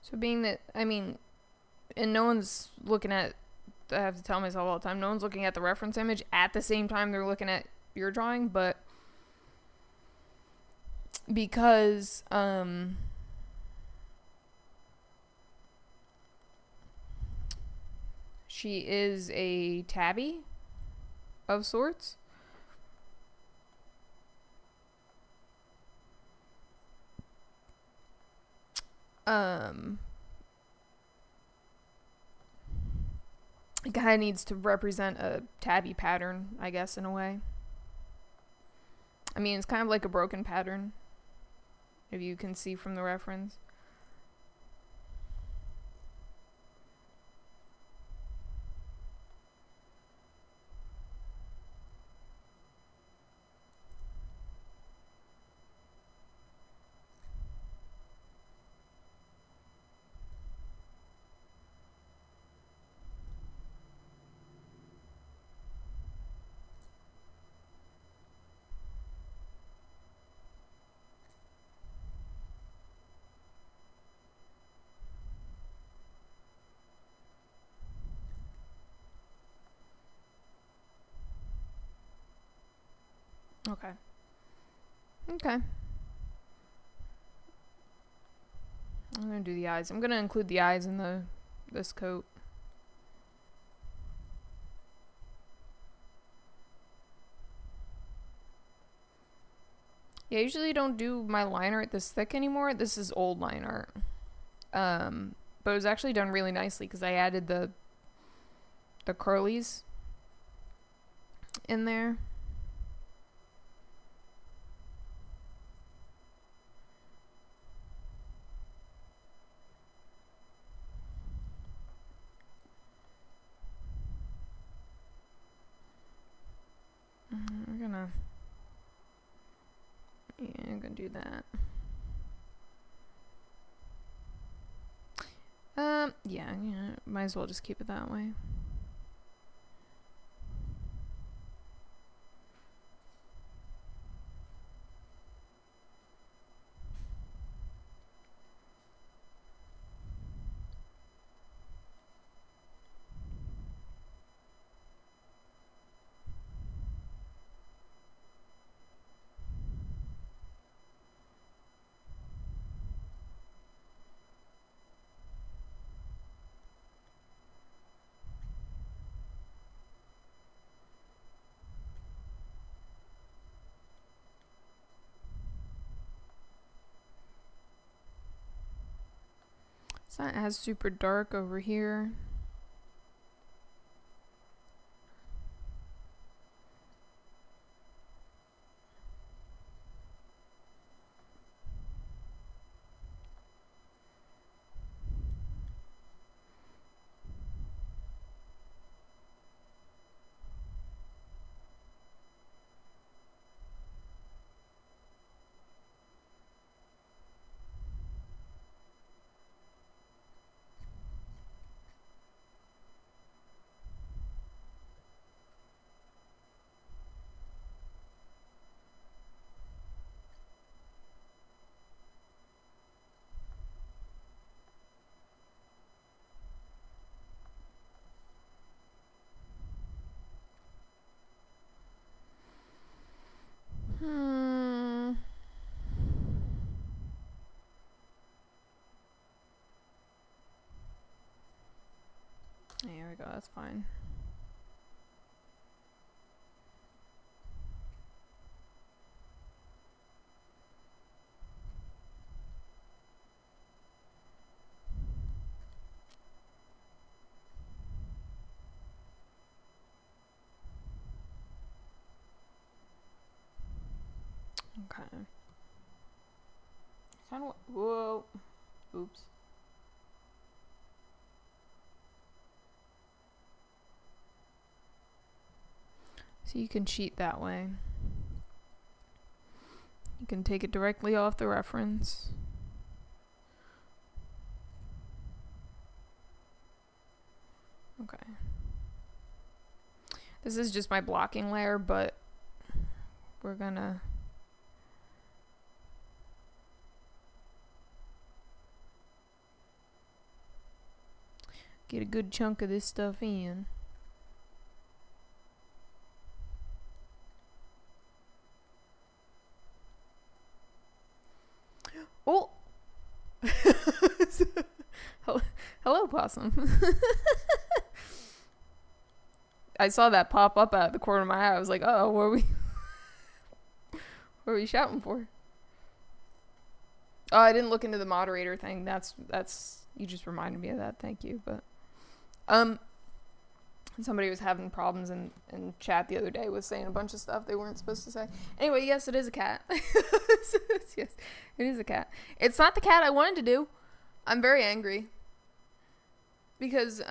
So being that, I mean, and no one's looking at, I have to tell myself all the time, no one's looking at the reference image at the same time they're looking at your drawing, but because, she is a tabby of sorts. It kind of needs to represent a tabby pattern, I guess, in a way. I mean, it's kind of like a broken pattern, if you can see from the reference. Okay. Okay. I'm gonna do the eyes. I'm gonna include the eyes in this coat. Yeah, I usually don't do my line art this thick anymore. This is old line art. But it was actually done really nicely because I added the curlies in there. I'm gonna do that. Yeah, might as well just keep it that way. It's not as super dark over here. There we go, that's fine. Okay. Kind of. Whoa. Oops. So you can cheat that way. You can take it directly off the reference. Okay. This is just my blocking layer, but we're gonna get a good chunk of this stuff in. Oh! Hello, possum. I saw that pop up out of the corner of my eye. I was like, oh, what are we shouting for? Oh, I didn't look into the moderator thing. That's you just reminded me of that. Thank you. But somebody was having problems in chat the other day with saying a bunch of stuff they weren't supposed to say. Anyway, yes, it is a cat. Yes, it is a cat. It's not the cat I wanted to do. I'm very angry because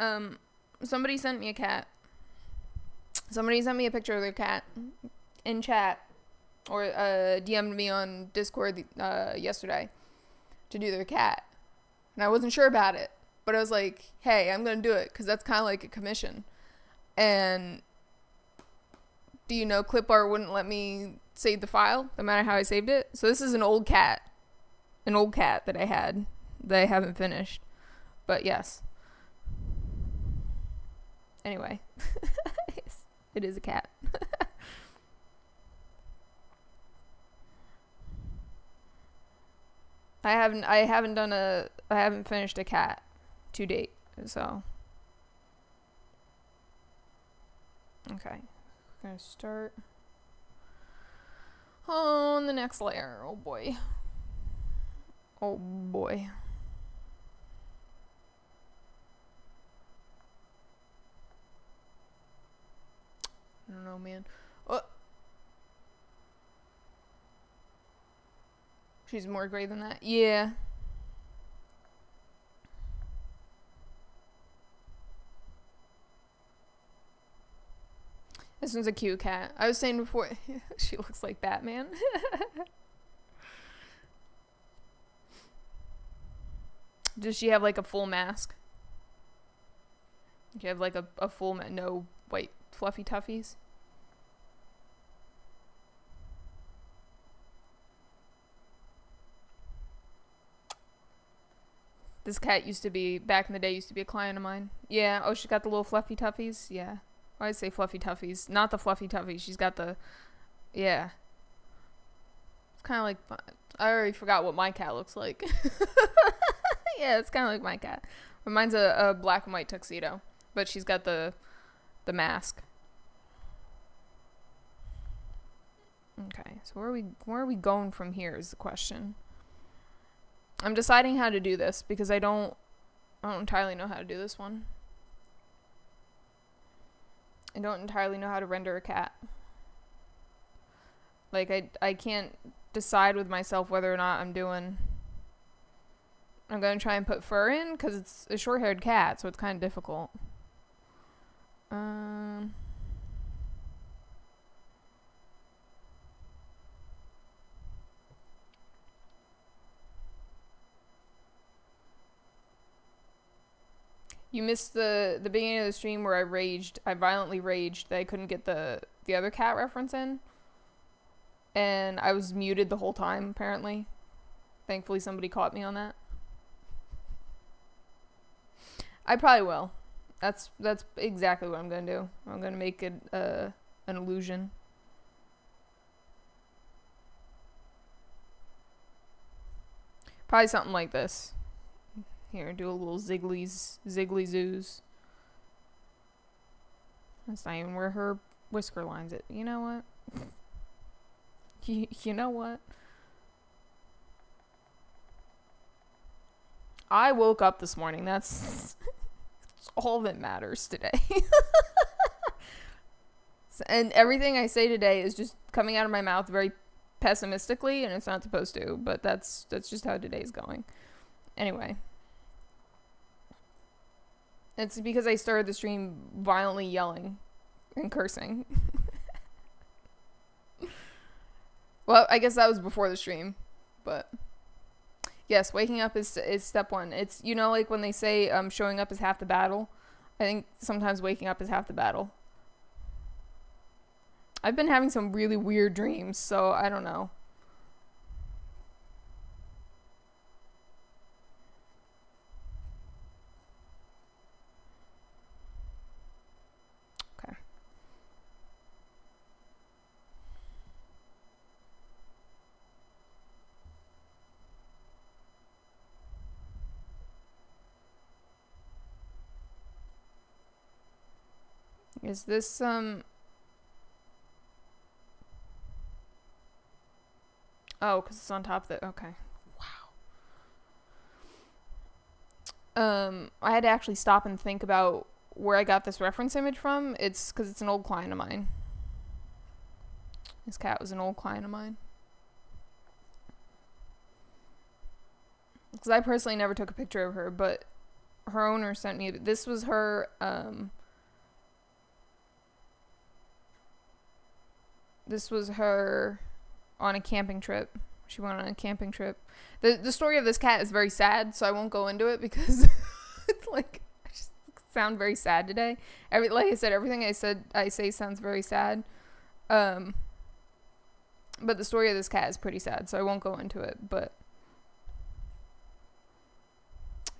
somebody sent me a cat. Somebody sent me a picture of their cat in chat, or DM'd me on Discord yesterday to do their cat. And I wasn't sure about it, but I was like, hey, I'm going to do it because that's kind of like a commission. And do you know clip art wouldn't let me save the file no matter how I saved it? So this is an old cat that I had that I haven't finished. But yes. Anyway. Yes, it is a cat. I haven't finished a cat to date, so. Okay. We're gonna start on the next layer. Oh boy. Oh boy. I don't know, man. Oh. She's more gray than that. Yeah. This one's a cute cat. I was saying before, she looks like Batman. Does she have like a full mask? Do you have like a full no white fluffy tuffies? This cat used to be, back in the day, used to be a client of mine. Yeah, oh, she got the little fluffy tuffies? Yeah. Why did I say fluffy tuffies? Not the fluffy tuffies. She's got the, yeah. It's kind of like, I already forgot what my cat looks like. Yeah, it's kind of like my cat. But mine's a black and white tuxedo. But she's got the mask. Okay, so where are we going from here is the question. I'm deciding how to do this because I don't entirely know how to do this one. I don't entirely know how to render a cat. Like, I can't decide with myself whether or not I'm going to try and put fur in because it's a short-haired cat, so it's kind of difficult. You missed the beginning of the stream where I violently raged that I couldn't get the other cat reference in. And I was muted the whole time, apparently. Thankfully somebody caught me on that. I probably will. That's exactly what I'm gonna do. I'm gonna make it an illusion. Probably something like this. Here, do a little ziggly zoos. That's not even where her whisker lines it. You know what? You know what? I woke up this morning. That's all that matters today. And everything I say today is just coming out of my mouth very pessimistically, and it's not supposed to, but that's just how today's going. Anyway. It's because I started the stream violently yelling and cursing. Well, I guess that was before the stream, but yes, waking up is step one. It's, you know, like when they say showing up is half the battle. I think sometimes waking up is half the battle. I've been having some really weird dreams, so I don't know. Okay. Is this oh, because it's on top of the... Okay. Wow. I had to actually stop and think about where I got this reference image from. It's because it's an old client of mine. This cat was an old client of mine. Because I personally never took a picture of her, but her owner sent me... This was her... This was her on a camping trip. She went on a camping trip. The story of this cat is very sad, so I won't go into it because it's like I just sound very sad today. Like I said, everything I say sounds very sad. But the story of this cat is pretty sad, so I won't go into it, but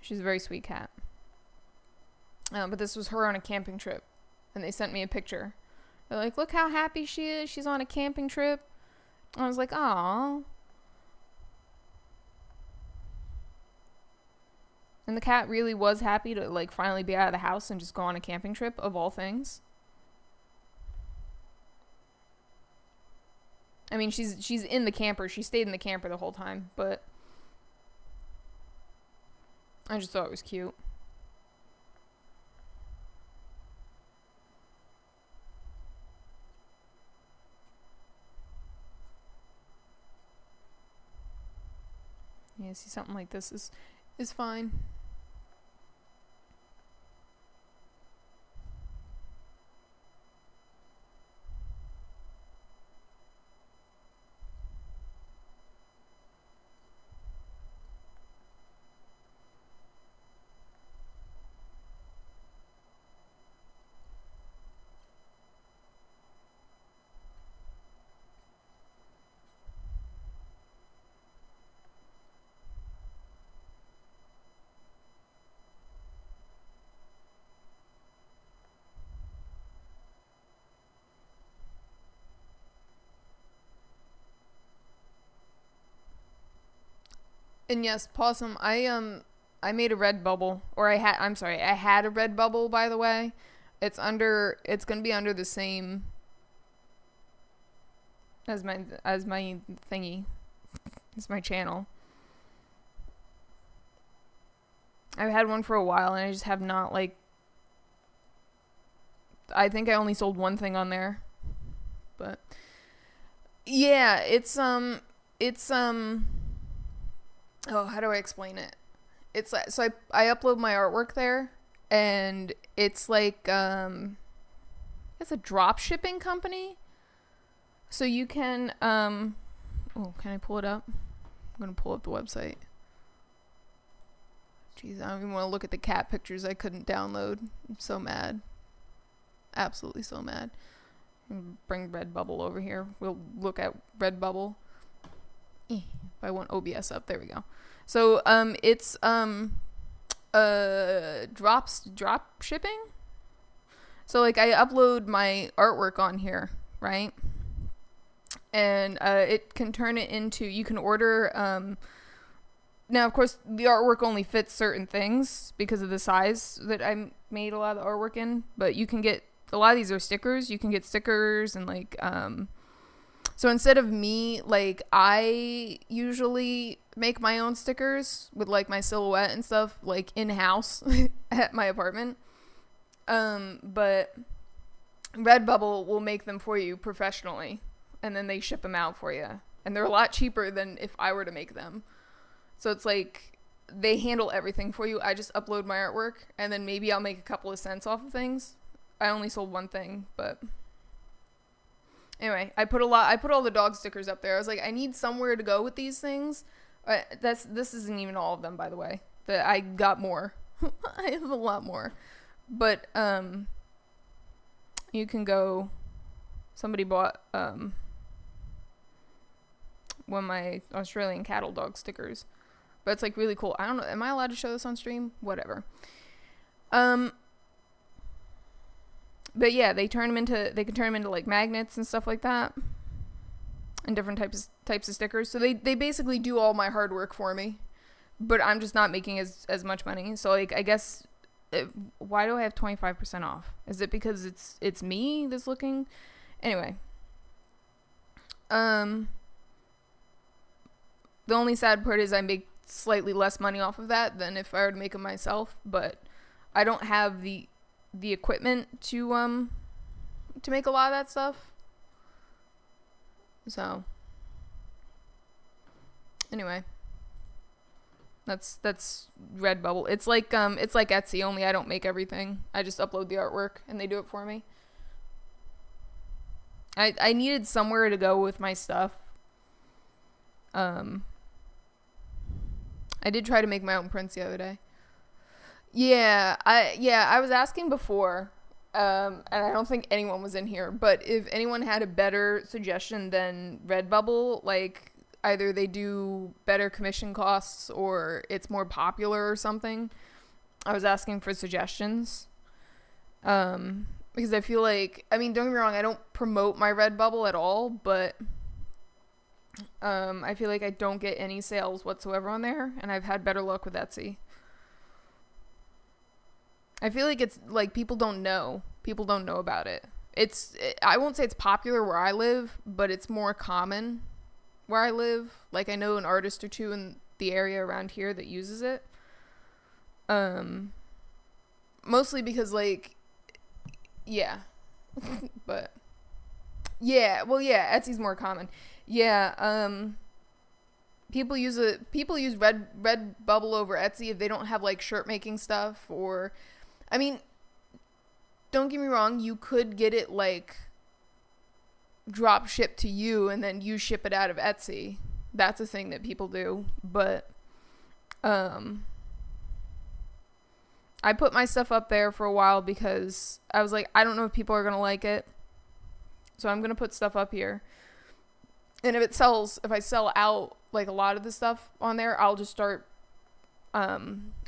she's a very sweet cat. But this was her on a camping trip, and they sent me a picture. They're like, look how happy she is. She's on a camping trip. I was like, aw. And the cat really was happy to, like, finally be out of the house and just go on a camping trip, of all things. I mean, she's in the camper. She stayed in the camper the whole time, but I just thought it was cute. Yeah, see, something like this is fine. And yes, Possum, I made a Redbubble, or I had a Redbubble, by the way. It's gonna be under the same as my thingy. It's my channel. I've had one for a while and I just have not, like, I think I only sold one thing on there. But yeah, oh, how do I explain it? It's like, so I upload my artwork there, and it's like it's a drop shipping company. So you can oh, can I pull it up? I'm gonna pull up the website. Jeez, I don't even want to look at the cat pictures I couldn't download. I'm so mad. Absolutely so mad. Bring Redbubble over here. We'll look at Redbubble. If I want OBS up, there we go. So it's drop shipping. So like I upload my artwork on here, right? And it can turn it into, you can order now of course the artwork only fits certain things because of the size that I made a lot of the artwork in, but you can get a lot of these are stickers. You can get stickers and like so instead of me, like, I usually make my own stickers with like my silhouette and stuff, like in-house at my apartment. But Redbubble will make them for you professionally, and then they ship them out for you, and they're a lot cheaper than if I were to make them. So it's like they handle everything for you. I just upload my artwork, and then maybe I'll make a couple of cents off of things. I only sold one thing, but anyway, I put all the dog stickers up there. I was like, I need somewhere to go with these things. This isn't even all of them, by the way. I got more. I have a lot more. But you can go. Somebody bought one of my Australian cattle dog stickers, but it's like really cool. I don't know. Am I allowed to show this on stream? Whatever. But yeah, they can turn them into like magnets and stuff like that, and different types of stickers. So they basically do all my hard work for me, but I'm just not making as much money. So like, I guess why do I have 25% off? Is it because it's me that's looking? Anyway, the only sad part is I make slightly less money off of that than if I were to make them myself, but I don't have the equipment to make a lot of that stuff. So anyway, that's Redbubble. It's like Etsy, only I don't make everything. I just upload the artwork and they do it for me. I needed somewhere to go with my stuff. I did try to make my own prints the other day. Yeah, I was asking before, and I don't think anyone was in here, but if anyone had a better suggestion than Redbubble, like either they do better commission costs or it's more popular or something, I was asking for suggestions. Because I feel like, I mean, don't get me wrong, I don't promote my Redbubble at all, but I feel like I don't get any sales whatsoever on there, and I've had better luck with Etsy. I feel like it's like people don't know about it. I won't say it's popular where I live, but it's more common where I live. Like I know an artist or two in the area around here that uses it. Mostly because like, yeah, but yeah, well, yeah, Etsy's more common. Yeah, people use Redbubble over Etsy if they don't have like shirt making stuff, or I mean, don't get me wrong, you could get it like drop shipped to you and then you ship it out of Etsy. That's a thing that people do, but I put my stuff up there for a while because I was like, I don't know if people are going to like it, so I'm going to put stuff up here. And if I sell out like a lot of the stuff on there, I'll just start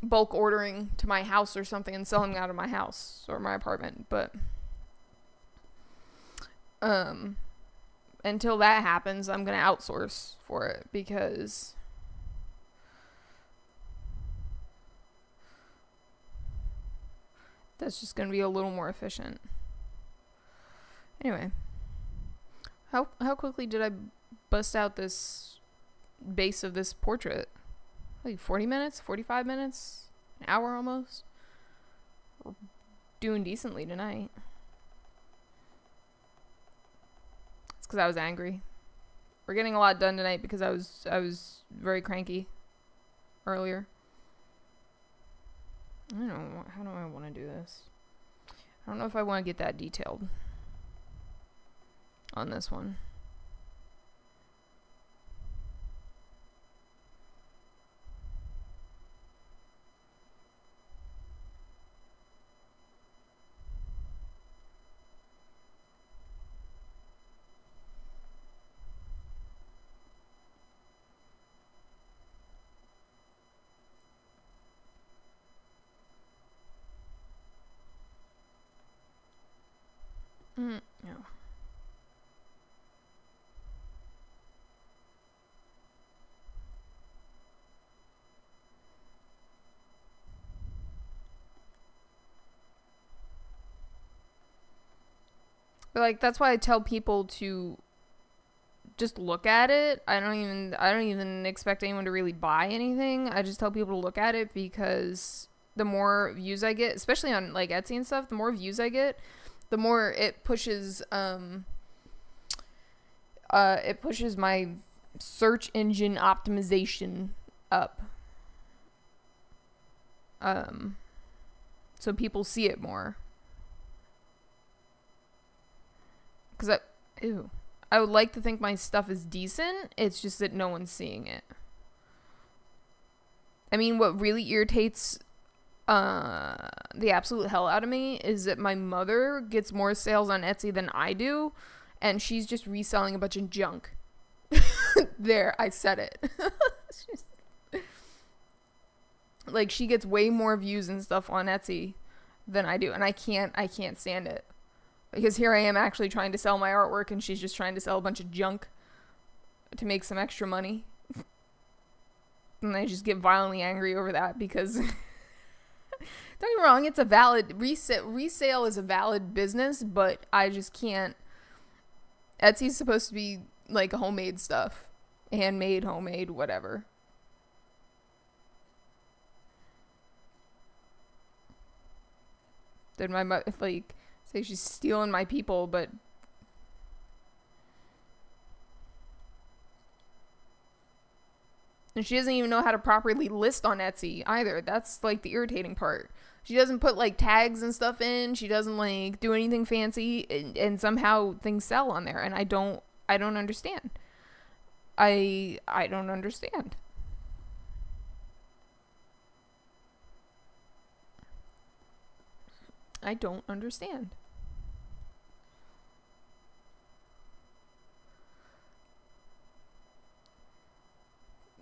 bulk ordering to my house or something and selling out of my house or my apartment. But until that happens, I'm going to outsource for it because That's just going to be a little more efficient. Anyway, how quickly did I bust out this base of this portrait? Like 40 minutes, 45 minutes, an hour almost. We're doing decently tonight. It's because I was angry. We're getting a lot done tonight because I was very cranky earlier. I don't know, how do I want to do this? I don't know if I want to get that detailed on this one. Yeah. But like that's why I tell people to just look at it. I don't even expect anyone to really buy anything. I just tell people to look at it because the more views I get, especially on like Etsy and stuff, the more views I get, the more it pushes my search engine optimization up. So people see it more. Cause I would like to think my stuff is decent. It's just that no one's seeing it. I mean, what really irritates the absolute hell out of me is that my mother gets more sales on Etsy than I do, and she's just reselling a bunch of junk. There, I said it. Like, she gets way more views and stuff on Etsy than I do, and I can't stand it. Because here I am actually trying to sell my artwork, and she's just trying to sell a bunch of junk to make some extra money. And I just get violently angry over that because don't get me wrong, it's a valid resale is a valid business, but I just can't. Etsy's supposed to be like homemade stuff, handmade, homemade, whatever. Then my mother like say she's stealing my people, but and she doesn't even know how to properly list on Etsy either. That's like the irritating part. She doesn't put like tags and stuff in. She doesn't like do anything fancy, and somehow things sell on there. And I don't understand. I don't understand. I don't understand.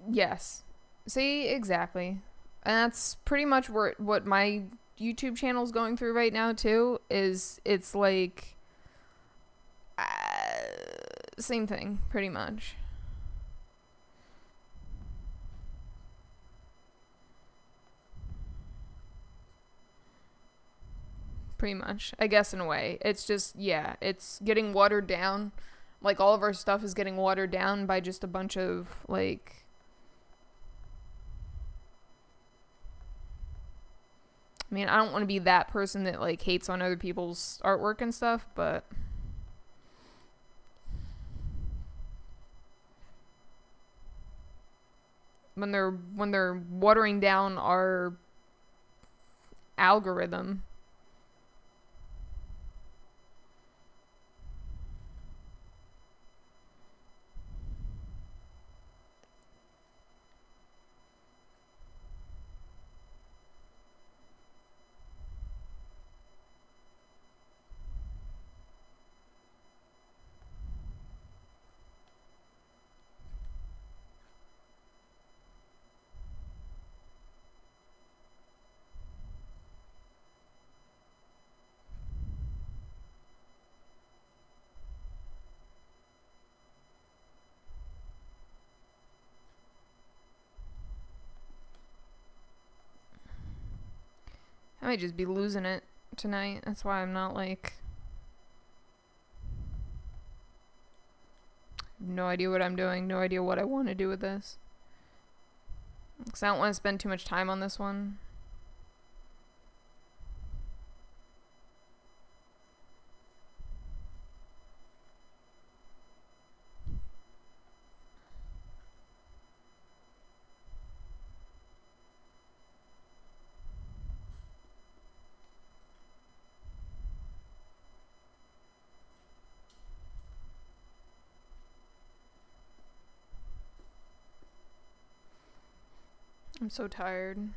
Yes. See, exactly. And that's pretty much what my YouTube channel is going through right now too, is it's like uh, same thing pretty much. Pretty much, I guess, in a way. It's just, yeah, it's getting watered down. Like, all of our stuff is getting watered down by just a bunch of, like, I mean, I don't want to be that person that, like, hates on other people's artwork and stuff, but when they're watering down our algorithm. I might just be losing it tonight. That's why I'm not like... No idea what I'm doing. No idea what I want to do with this. Because I don't want to spend too much time on this one. I'm so tired.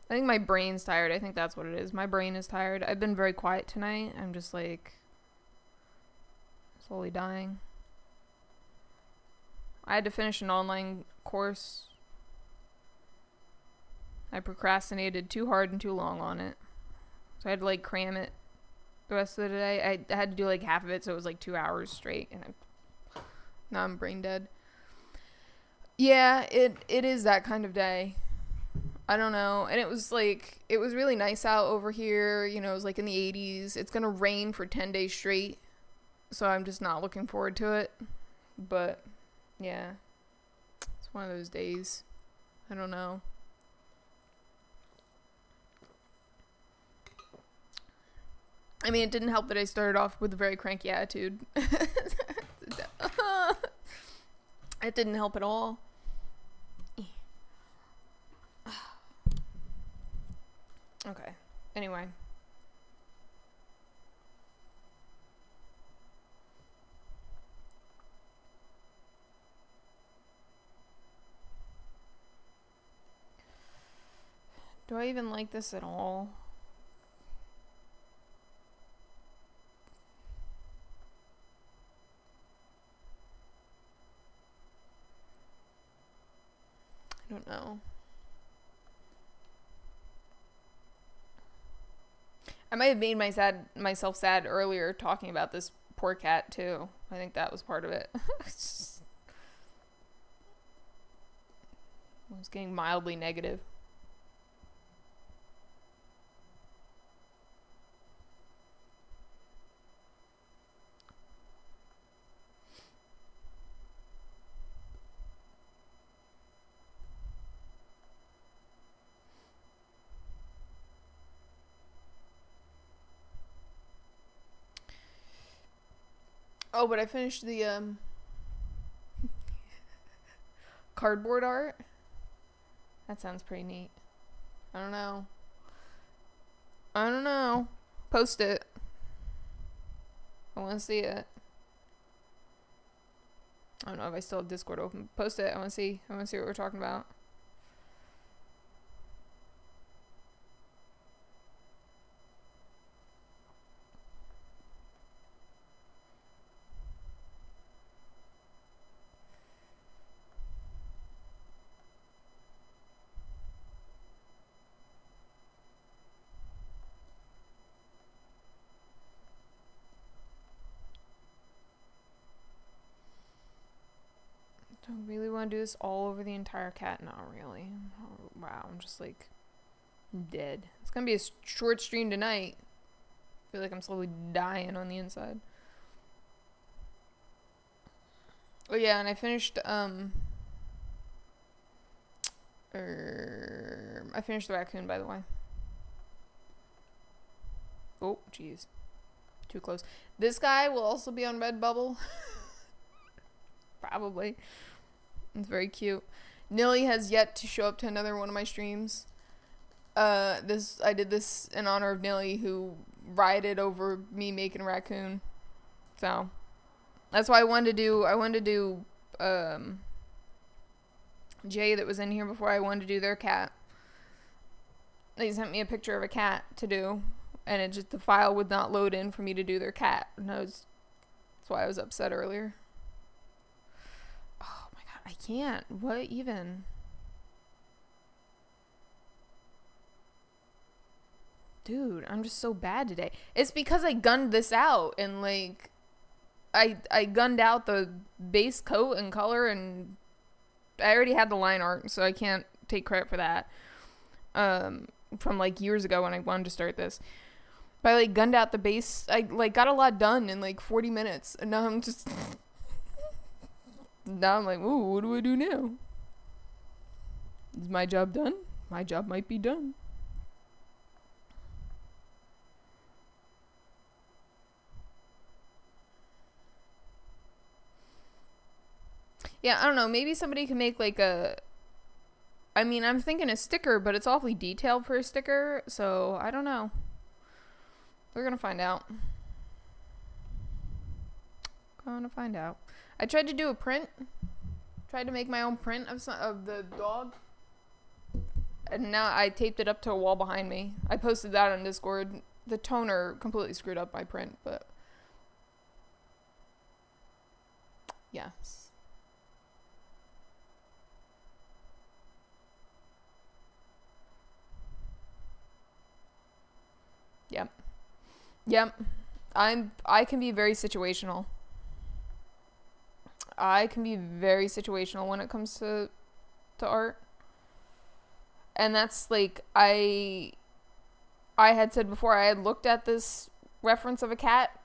I think my brain's tired. I think that's what it is. My brain is tired. I've been very quiet tonight. I'm just like slowly dying. I had to finish an online course. I procrastinated too hard and too long on it. So I had to like cram it the rest of the day. I had to do like half of it, so it was like 2 hours straight, and now I'm brain dead. Yeah, it is that kind of day. I don't know. And it was really nice out over here. You know, it was like in the 80s. It's going to rain for 10 days straight. So I'm just not looking forward to it. But, yeah. It's one of those days. I don't know. I mean, it didn't help that I started off with a very cranky attitude. It didn't help at all. Okay. Anyway. Do I even like this at all? I don't know. I might have made myself sad earlier talking about this poor cat too. I think that was part of it. I was getting mildly negative. Oh, but I finished the cardboard art. That sounds pretty neat. I don't know. Post it. I want to see it. I don't know if I still have Discord open. Post it. I want to see what we're talking about. Do I really want to do this all over the entire cat? Not really. Oh, wow, I'm just like dead. It's gonna be a short stream tonight. I feel like I'm slowly dying on the inside. Oh yeah, and I finished I finished the raccoon, by the way. Oh, jeez. Too close. This guy will also be on Redbubble. Probably. It's very cute. Nilly has yet to show up to another one of my streams. I did this in honor of Nilly, who rioted over me making a raccoon. So that's why I wanted to do Jay that was in here before. I wanted to do their cat. They sent me a picture of a cat to do, and the file would not load in for me to do their cat. And that's why I was upset earlier. Oh my god, I can't. What even? Dude, I'm just so bad today. It's because I gunned this out, and like I gunned out the base coat and color, and I already had the line art, so I can't take credit for that. from like years ago when I wanted to start this. But I like gunned out the base. I like got a lot done in like 40 minutes, and now I'm just now I'm like, ooh, what do I do now? Is my job done? My job might be done. Yeah, I don't know. Maybe somebody can make like a. I mean, I'm thinking a sticker, but it's awfully detailed for a sticker, so I don't know. We're gonna find out. I tried to do a print. Tried to make my own print of the dog. And now I taped it up to a wall behind me. I posted that on Discord. The toner completely screwed up my print, but yes. Yep. I can be very situational. I can be very situational when it comes to art. And that's like I had said before, I had looked at this reference of a cat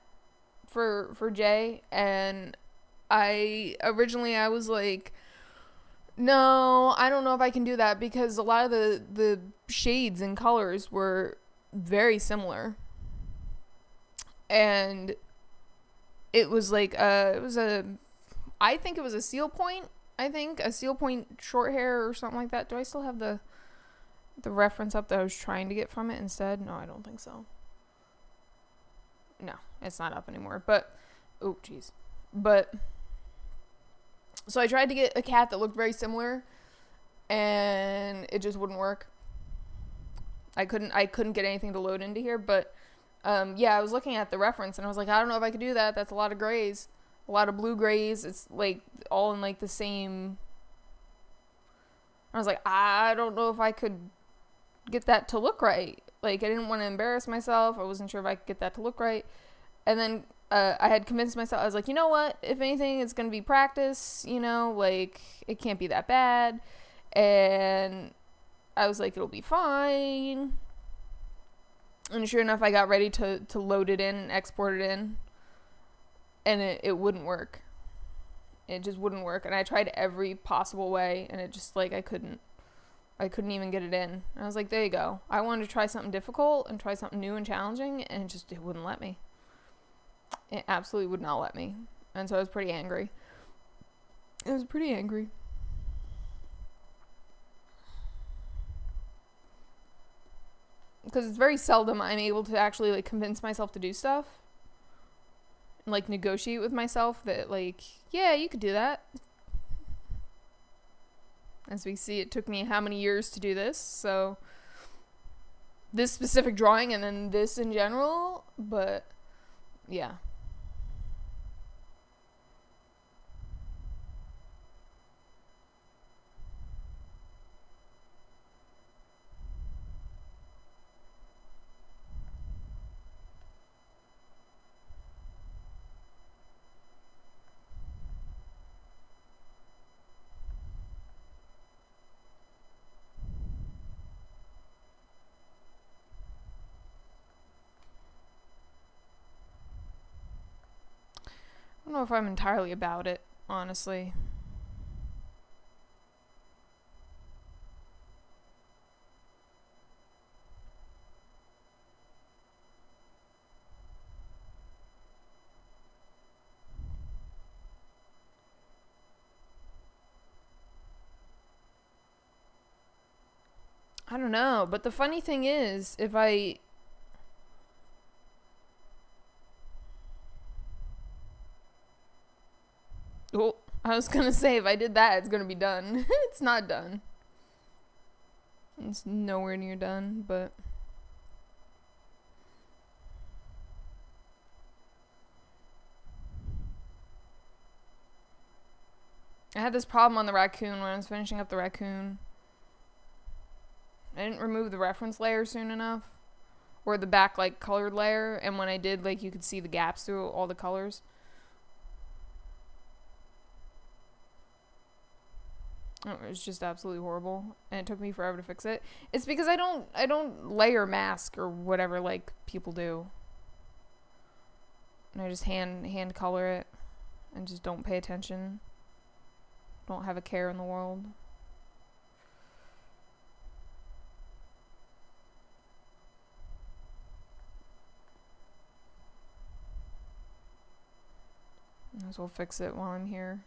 for Jay, and I was like, no, I don't know if I can do that, because a lot of the shades and colors were very similar. And it was like I think it was a seal point. A seal point short hair or something like that. Do I still have the reference up that I was trying to get from it instead? No, I don't think so. No, it's not up anymore. But, oh, jeez. But, so I tried to get a cat that looked very similar, and it just wouldn't work. I couldn't get anything to load into here, but, I was looking at the reference, and I was like, I don't know if I could do that. That's a lot of grays. A lot of blue grays. It's, like, all in, like, the same. I was like, I don't know if I could get that to look right. Like, I didn't want to embarrass myself. I wasn't sure if I could get that to look right. And then I had convinced myself. I was like, you know what? If anything, it's going to be practice. Like, it can't be that bad. And I was like, it'll be fine. And sure enough, I got ready to load it in and export it in. And it wouldn't work. It just wouldn't work. And I tried every possible way, and it just, like, I couldn't even get it in. And I was like, there you go. I wanted to try something difficult and try something new and challenging, and it wouldn't let me. It absolutely would not let me. And so I was pretty angry. Because it's very seldom I'm able to actually, like, convince myself to do stuff. And, like, negotiate with myself that, like, yeah, you could do that. As we see, it took me how many years to do this, so this specific drawing and then this in general, but yeah. I don't know if I'm entirely about it, honestly. I don't know, but the funny thing is, oh, I was gonna say, if I did that, it's gonna be done. It's not done. It's nowhere near done, but I had this problem on the raccoon when I was finishing up the raccoon. I didn't remove the reference layer soon enough, or the back, like, colored layer, and when I did, like, you could see the gaps through all the colors. It was just absolutely horrible, and it took me forever to fix it. It's because I don't layer mask or whatever like people do. And I just hand color it and just don't pay attention. Don't have a care in the world. Might as well fix it while I'm here.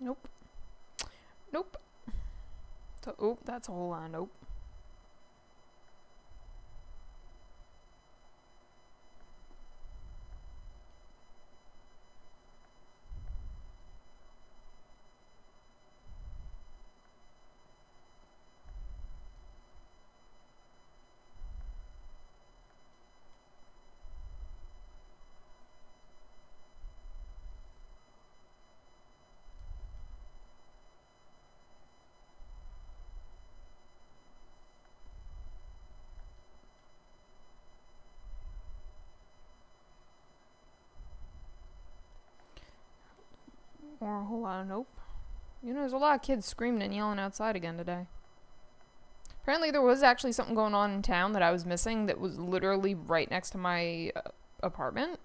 Nope. Nope. So, oh, that's a whole lot. Nope. Or a whole lot of nope. You know, there's a lot of kids screaming and yelling outside again today. Apparently there was actually something going on in town that I was missing that was literally right next to my apartment.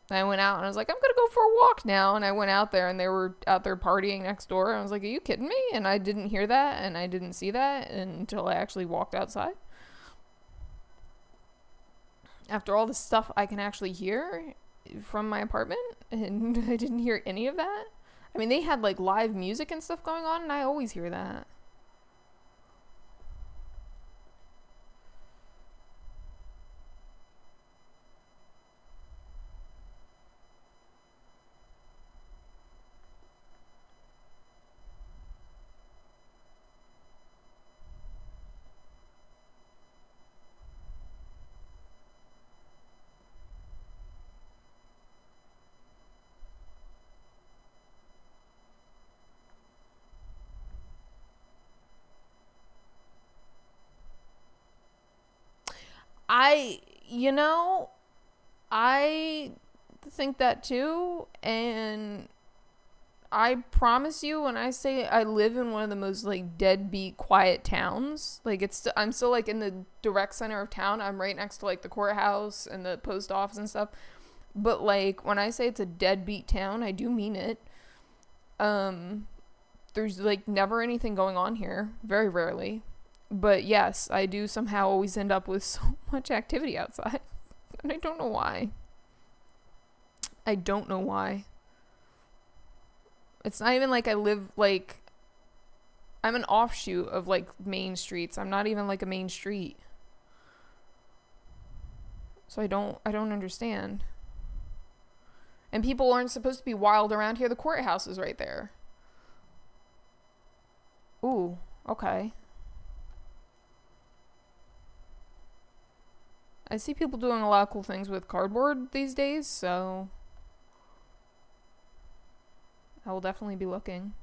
I went out and I was like, I'm gonna go for a walk now. And I went out there and they were out there partying next door. And I was like, are you kidding me? And I didn't hear that and I didn't see that until I actually walked outside. After all the stuff I can actually hear from my apartment, and I didn't hear any of that. I mean, they had like live music and stuff going on, and I always hear that. You know, I think that too, and I promise you when I say I live in one of the most like deadbeat quiet towns, like I'm still like in the direct center of town. I'm right next to like the courthouse and the post office and stuff. But like when I say it's a deadbeat town, I do mean it. There's like never anything going on here, very rarely. But yes, I do somehow always end up with so much activity outside. And I don't know why. I don't know why. It's not even like I live like... I'm an offshoot of like main streets. I'm not even like a main street. So I don't understand. And people aren't supposed to be wild around here. The courthouse is right there. Ooh, okay. I see people doing a lot of cool things with cardboard these days, so I will definitely be looking.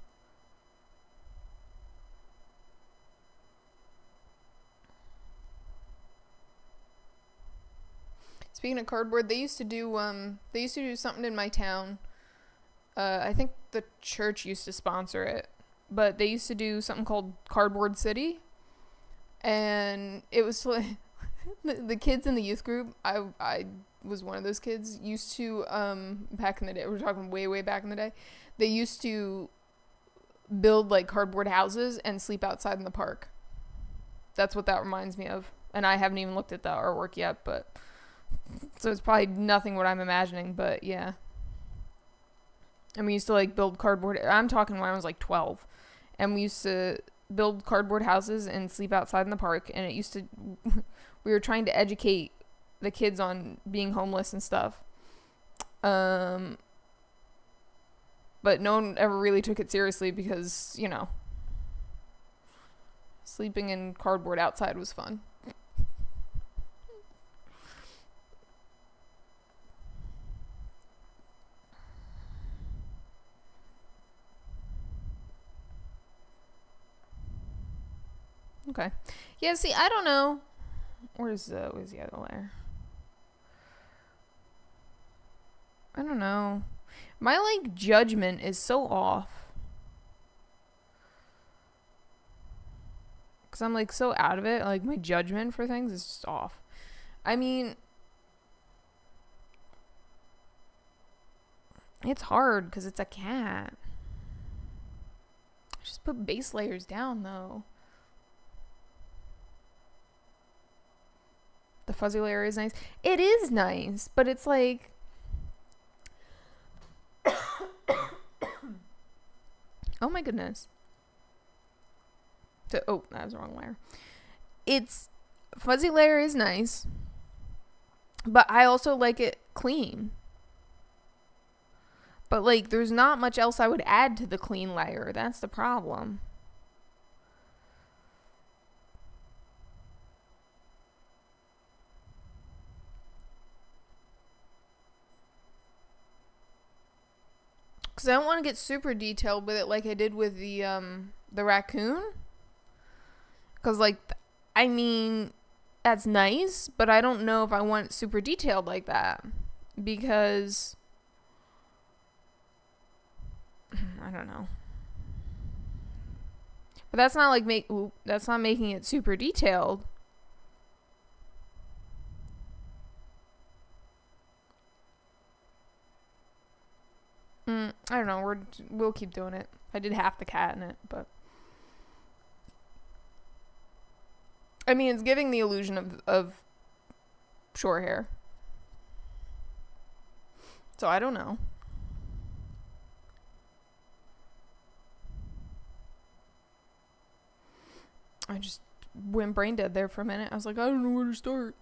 Speaking of cardboard, they used to do something in my town. I think the church used to sponsor it, but they used to do something called Cardboard City, and it was like the kids in the youth group, I was one of those kids, used to, back in the day, we're talking way back in the day, they used to build, like, cardboard houses and sleep outside in the park. That's what that reminds me of. And I haven't even looked at the artwork yet, but... So it's probably nothing what I'm imagining, but yeah. And we used to, like, build cardboard... I'm talking when I was, like, 12. And we used to build cardboard houses and sleep outside in the park, and it used to... we were trying to educate the kids on being homeless and stuff. But no one ever really took it seriously because, you know, sleeping in cardboard outside was fun. Okay. Yeah, see, I don't know. Where's the other layer? I don't know. My, like, judgment is so off. Because I'm, like, so out of it. Like, my judgment for things is just off. I mean, it's hard because it's a cat. Just put base layers down, though. The fuzzy layer is nice. It is nice, but it's like... oh my goodness. Oh, that was the wrong layer. It's... fuzzy layer is nice, but I also like it clean. But, like, there's not much else I would add to the clean layer. That's the problem. Because I don't want to get super detailed with it like I did with the raccoon. Because, like, I mean, that's nice, but I don't know if I want it super detailed like that. Because... I don't know. But that's not like that's not making it super detailed. I don't know. We'll keep doing it. I did half the cat in it, but I mean, it's giving the illusion of short hair. So I don't know. I just went brain dead there for a minute. I was like, I don't know where to start.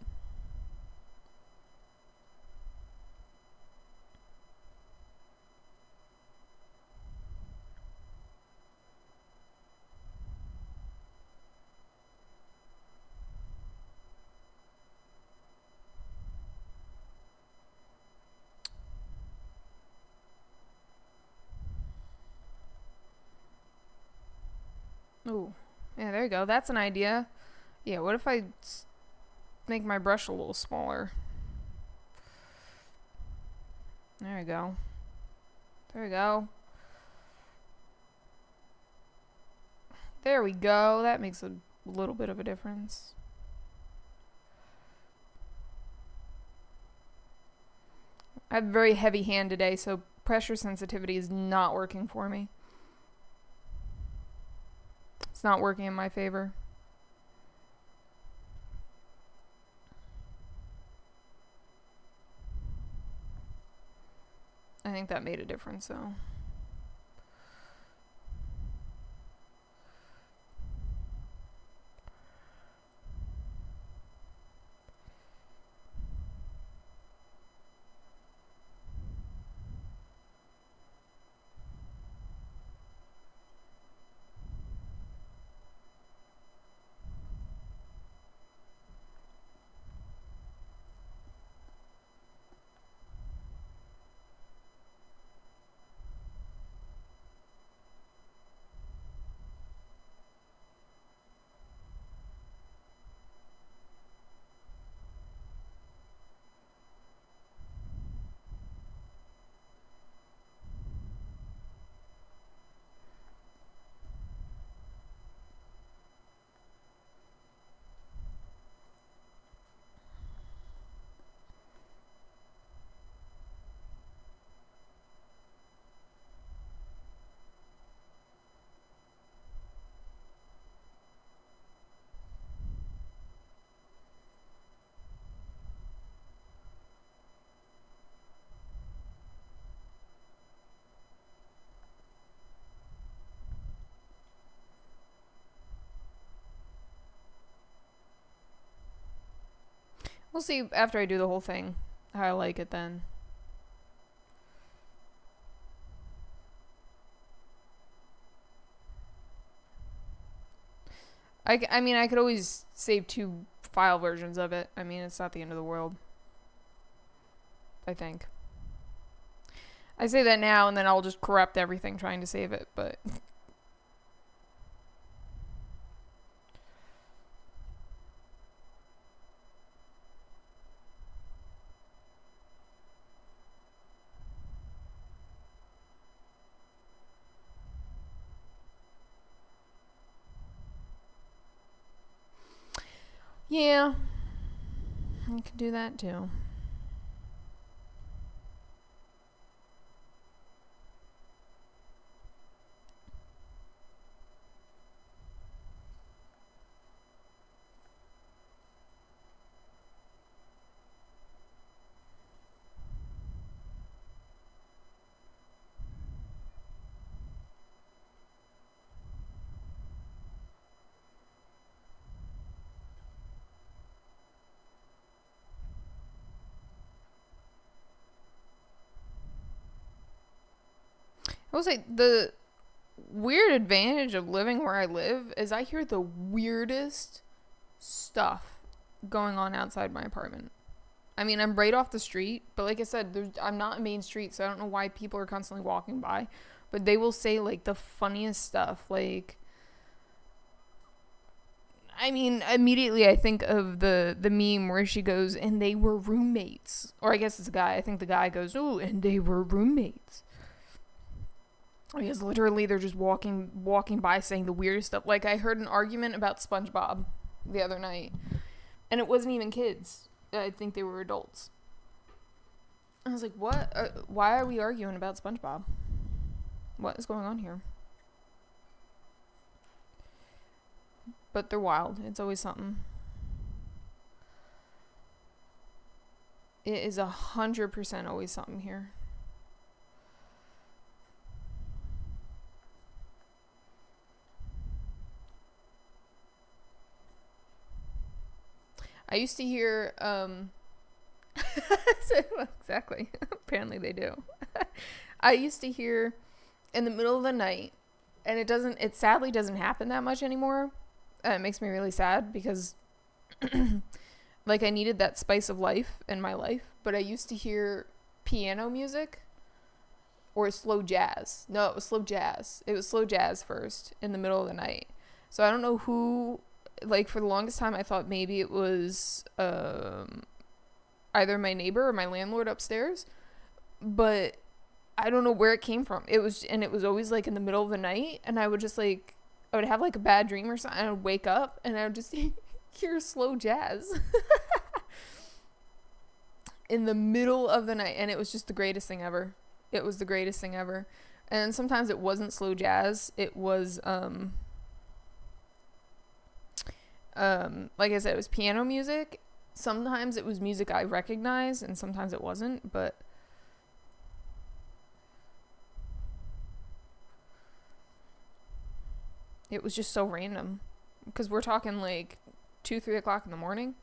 Ooh. Yeah, there you go. That's an idea. Yeah, what if I make my brush a little smaller? There we go. There we go. There we go. That makes a little bit of a difference. I have a very heavy hand today, so pressure sensitivity is not working for me. It's not working in my favor. I think that made a difference, though. We'll see after I do the whole thing how I like it then. I mean, I could always save 2 file versions of it. I mean, it's not the end of the world. I think. I say that now, and then I'll just corrupt everything trying to save it, but... yeah. I could do that, too. I will say, the weird advantage of living where I live is I hear the weirdest stuff going on outside my apartment. I mean, I'm right off the street, but like I said, I'm not a main street, so I don't know why people are constantly walking by. But they will say, like, the funniest stuff. Like, I mean, immediately I think of the meme where she goes, and they were roommates. Or I guess it's a guy. I think the guy goes, oh, and they were roommates. Because literally they're just walking by saying the weirdest stuff. Like, I heard an argument about SpongeBob the other night, and it wasn't even kids. I think they were adults. I was like, what? Why are we arguing about SpongeBob? What is going on here? But they're wild. It's always something. It is 100% always something here. I used to hear, exactly. Apparently they do. I used to hear in the middle of the night, and it sadly doesn't happen that much anymore. It makes me really sad because, like, I needed that spice of life in my life, but I used to hear piano music or slow jazz. No, it was slow jazz. It was slow jazz first in the middle of the night. So I don't know who... Like, for the longest time, I thought maybe it was either my neighbor or my landlord upstairs. But I don't know where it came from. It was always, like, in the middle of the night. And I would just, like, I would have, like, a bad dream or something. And I would wake up, and I would just hear slow jazz. In the middle of the night. And it was just the greatest thing ever. It was the greatest thing ever. And sometimes it wasn't slow jazz. It was, like I said, it was piano music. Sometimes it was music I recognized, and sometimes it wasn't, but it was just so random. Because we're talking like 2-3 o'clock in the morning.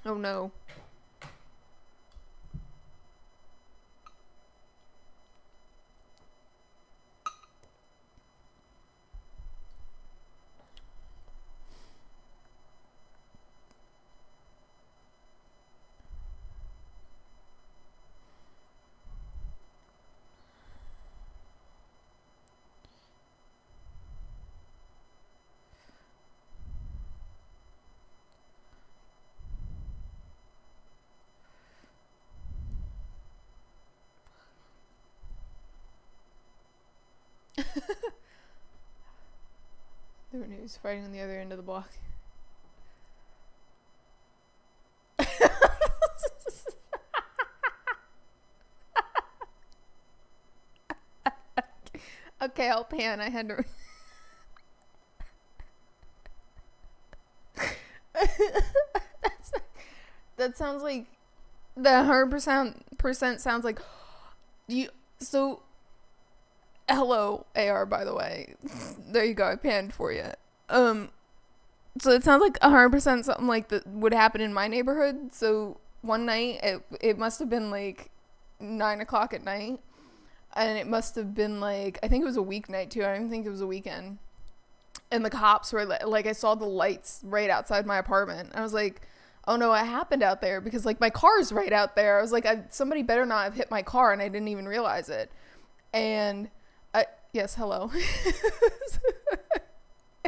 Oh no. There he was fighting on the other end of the block. Okay, I'll pan. I had to... that sounds like The 100% sounds like you. So, hello, AR. By the way, there you go. I panned for you. So it sounds like 100% something like that would happen in my neighborhood. So one night, it must have been like 9 o'clock at night, and it must have been like, I think it was a weeknight too. I don't even think it was a weekend. And the cops were like, I saw the lights right outside my apartment. I was like, oh no, what happened out there? Because like my car's right out there. I was like, somebody better not have hit my car, and I didn't even realize it. And yes, hello.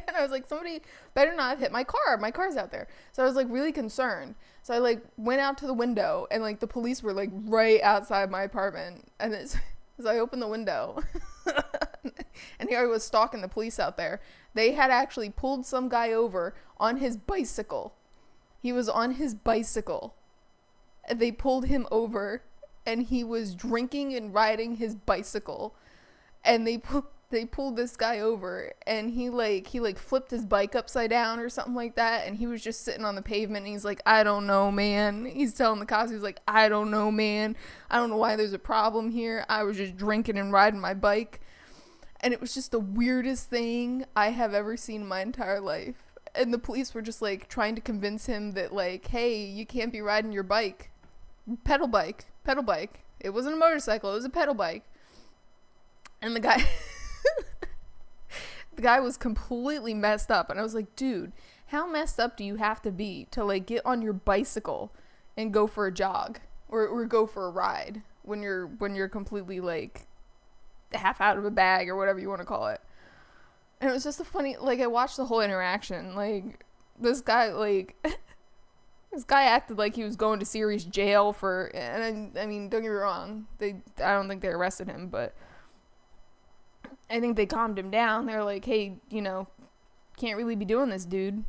And I was like, somebody better not have hit my car. My car's out there. So I was like really concerned. So I like went out to the window, and like the police were like right outside my apartment. And as I opened the window, and here I was stalking the police out there. They had actually pulled some guy over on his bicycle. He was on his bicycle. They pulled him over, and he was drinking and riding his bicycle. And they pulled this guy over, and he flipped his bike upside down or something like that, and he was just sitting on the pavement, and he's like, I don't know, man. He's telling the cops, he's like, I don't know, man. I don't know why there's a problem here. I was just drinking and riding my bike. And it was just the weirdest thing I have ever seen in my entire life. And the police were just like trying to convince him that like, hey, you can't be riding your bike. Pedal bike. It wasn't a motorcycle, it was a pedal bike. And the guy was completely messed up. And I was like, dude, how messed up do you have to be to like get on your bicycle and go for a jog or go for a ride when you're completely like half out of a bag or whatever you want to call it? And it was just a funny, like, I watched the whole interaction. Like, this guy acted like he was going to serious jail for, and I mean, don't get me wrong, I don't think they arrested him, but I think they calmed him down. They were like, hey, can't really be doing this, dude.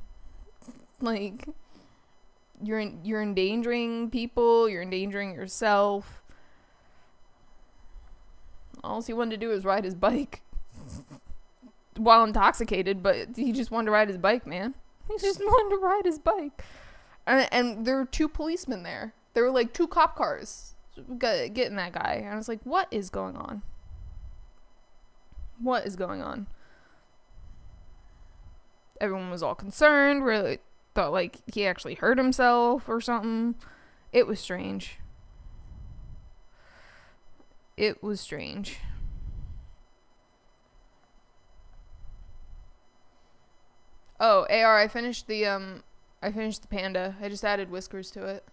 Like, you're endangering people, you're endangering yourself. All he wanted to do was ride his bike while intoxicated, but he just wanted to ride his bike, man. He just wanted to ride his bike. And there were two policemen there. There were like two cop cars getting that guy. And I was like, what is going on? What is going on? Everyone was all concerned. Really thought like he actually hurt himself or something. It was strange. It was strange. Oh, AR, I finished the panda. I just added whiskers to it.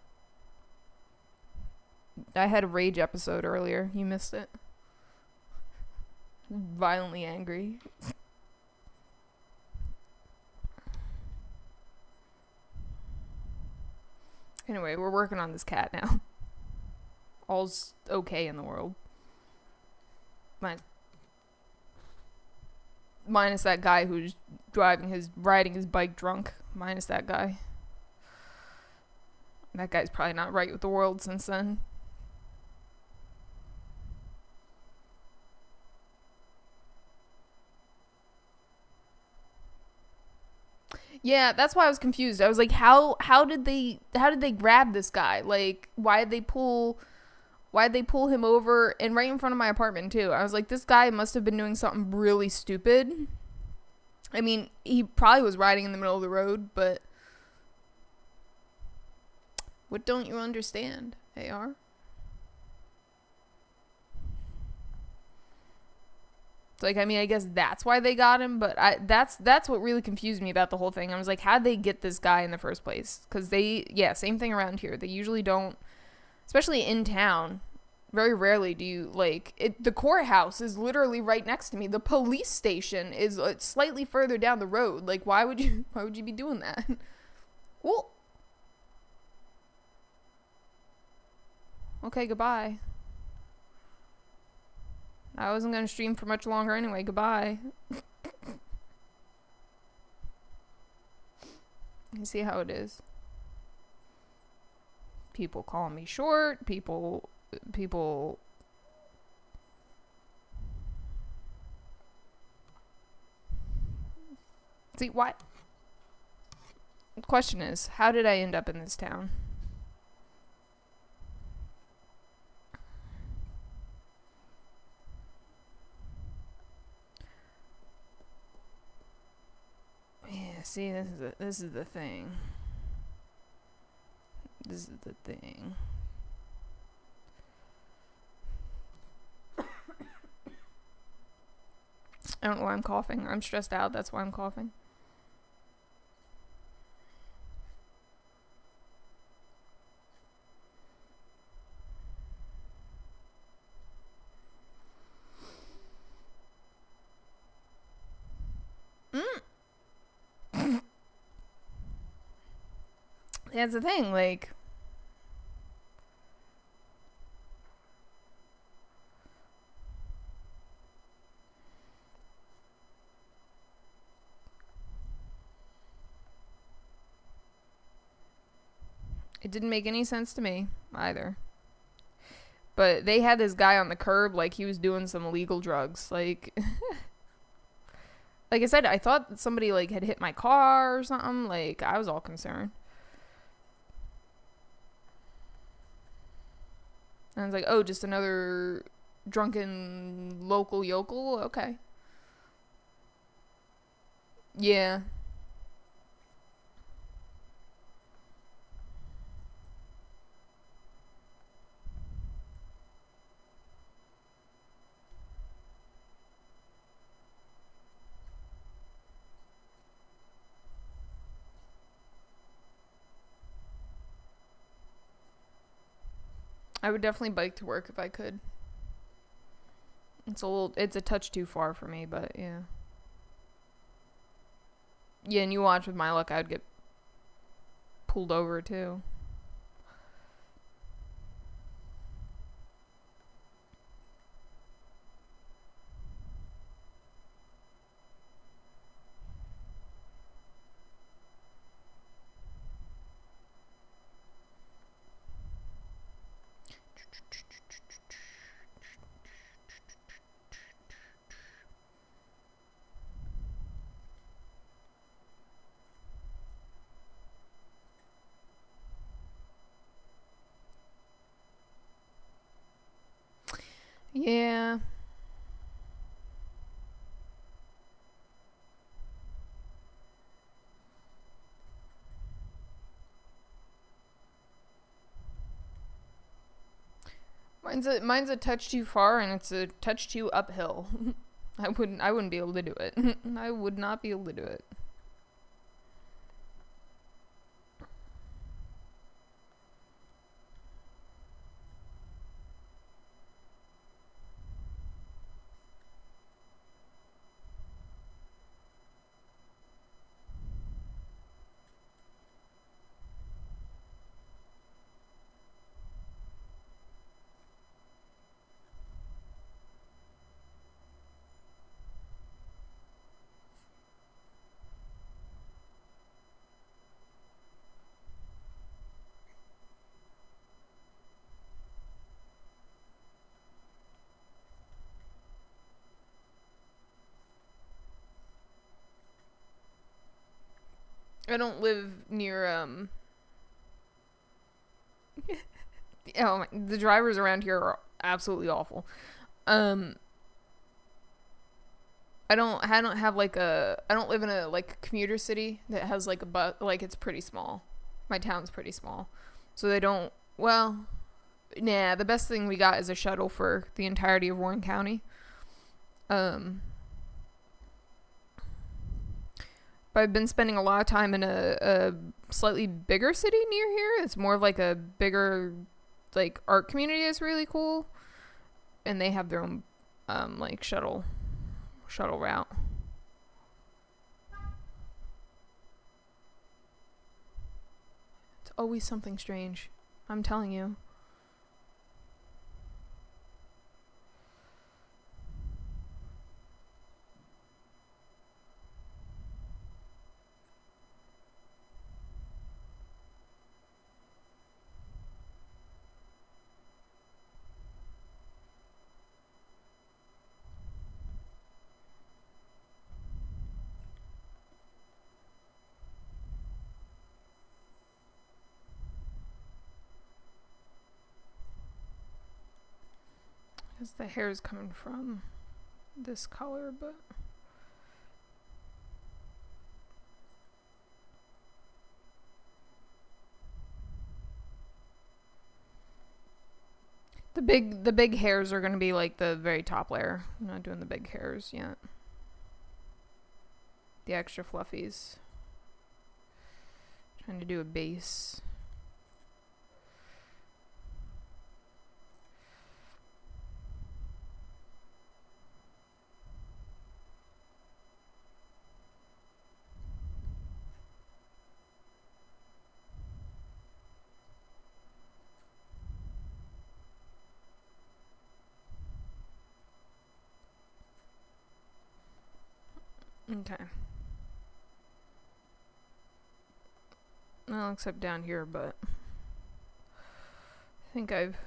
I had a rage episode earlier. You missed it. Violently angry. Anyway, we're working on this cat now. All's okay in the world. Minus that guy who's riding his bike drunk. Minus that guy. That guy's probably not right with the world since then. Yeah, that's why I was confused. I was like, how did they grab this guy? Like, why'd they pull him over and right in front of my apartment too? I was like, this guy must have been doing something really stupid. I mean, he probably was riding in the middle of the road, but what don't you understand, AR? Like, I mean, I guess that's why they got him, but that's what really confused me about the whole thing. I was like, how'd they get this guy in the first place? Because same thing around here. They usually don't, especially in town, very rarely do you, like, the courthouse is literally right next to me. The police station is slightly further down the road. Like, why would you be doing that? Well, okay, goodbye. I wasn't going to stream for much longer anyway. Goodbye. You see how it is. People call me short. People. See, why? The question is, how did I end up in this town? See, this is the thing. This is the thing. I don't know why I'm coughing. I'm stressed out. That's why I'm coughing. That's the thing, like, it didn't make any sense to me either. But they had this guy on the curb like he was doing some illegal drugs. Like like I said, I thought somebody like had hit my car or something. Like I was all concerned. And I was like, "Oh, just another drunken local yokel? Okay." Yeah. I would definitely bike to work if I could. It's a touch too far for me, but yeah. Yeah, and you watch with my luck, I'd get pulled over too. Yeah. Mine's a touch too far and it's a touch too uphill. I wouldn't be able to do it. I would not be able to do it. I don't live near the drivers around here are absolutely awful. Um I don't live in a like commuter city that has like a bus, like it's pretty small. My town's pretty small. So they don't, well, nah, the best thing we got is a shuttle for the entirety of Warren County. Um but I've been spending a lot of time in a slightly bigger city near here. It's more of like a bigger like art community is really cool. And they have their own like shuttle route. It's always something strange. I'm telling you. Because the hair is coming from this color, but The big hairs are going to be like the very top layer. I'm not doing the big hairs yet. The extra fluffies. Trying to do a base. Okay. Well, except down here, but I think I've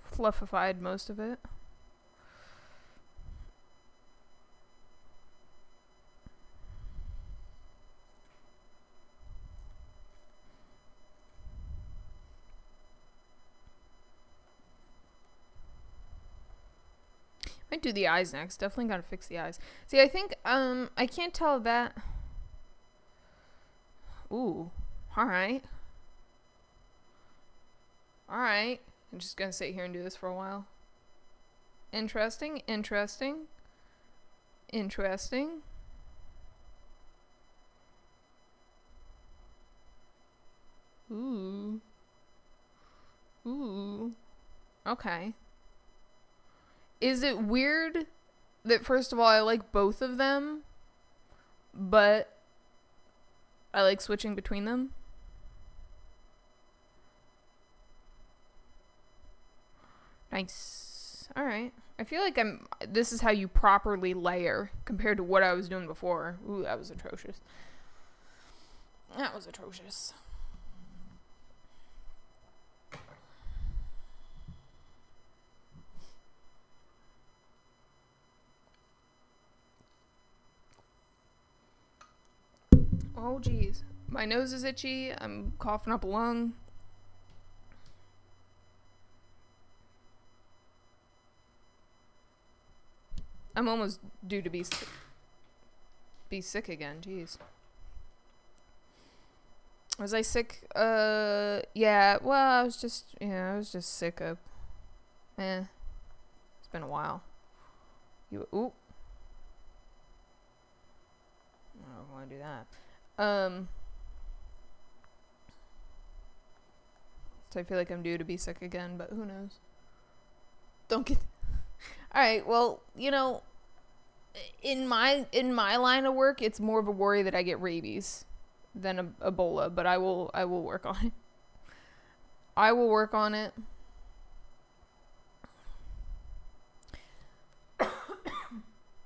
fluffified most of it. Might do the eyes next. Definitely gotta fix the eyes. See, I think, I can't tell that. Ooh. Alright. Alright. I'm just gonna sit here and do this for a while. Interesting. Interesting. Interesting. Ooh. Ooh. Okay. Is it weird that, first of all, I like both of them, but I like switching between them? Nice. Alright. I feel like this is how you properly layer compared to what I was doing before. Ooh, that was atrocious. That was atrocious. Oh, geez. My nose is itchy. I'm coughing up a lung. I'm almost due to be sick again. Jeez. Was I sick? Yeah. Well, I was just sick of. It's been a while. Ooh. I don't want to do that. So I feel like I'm due to be sick again, but who knows? Don't get. All right. Well, in my line of work, it's more of a worry that I get rabies than Ebola, but I will work on it. I will work on it.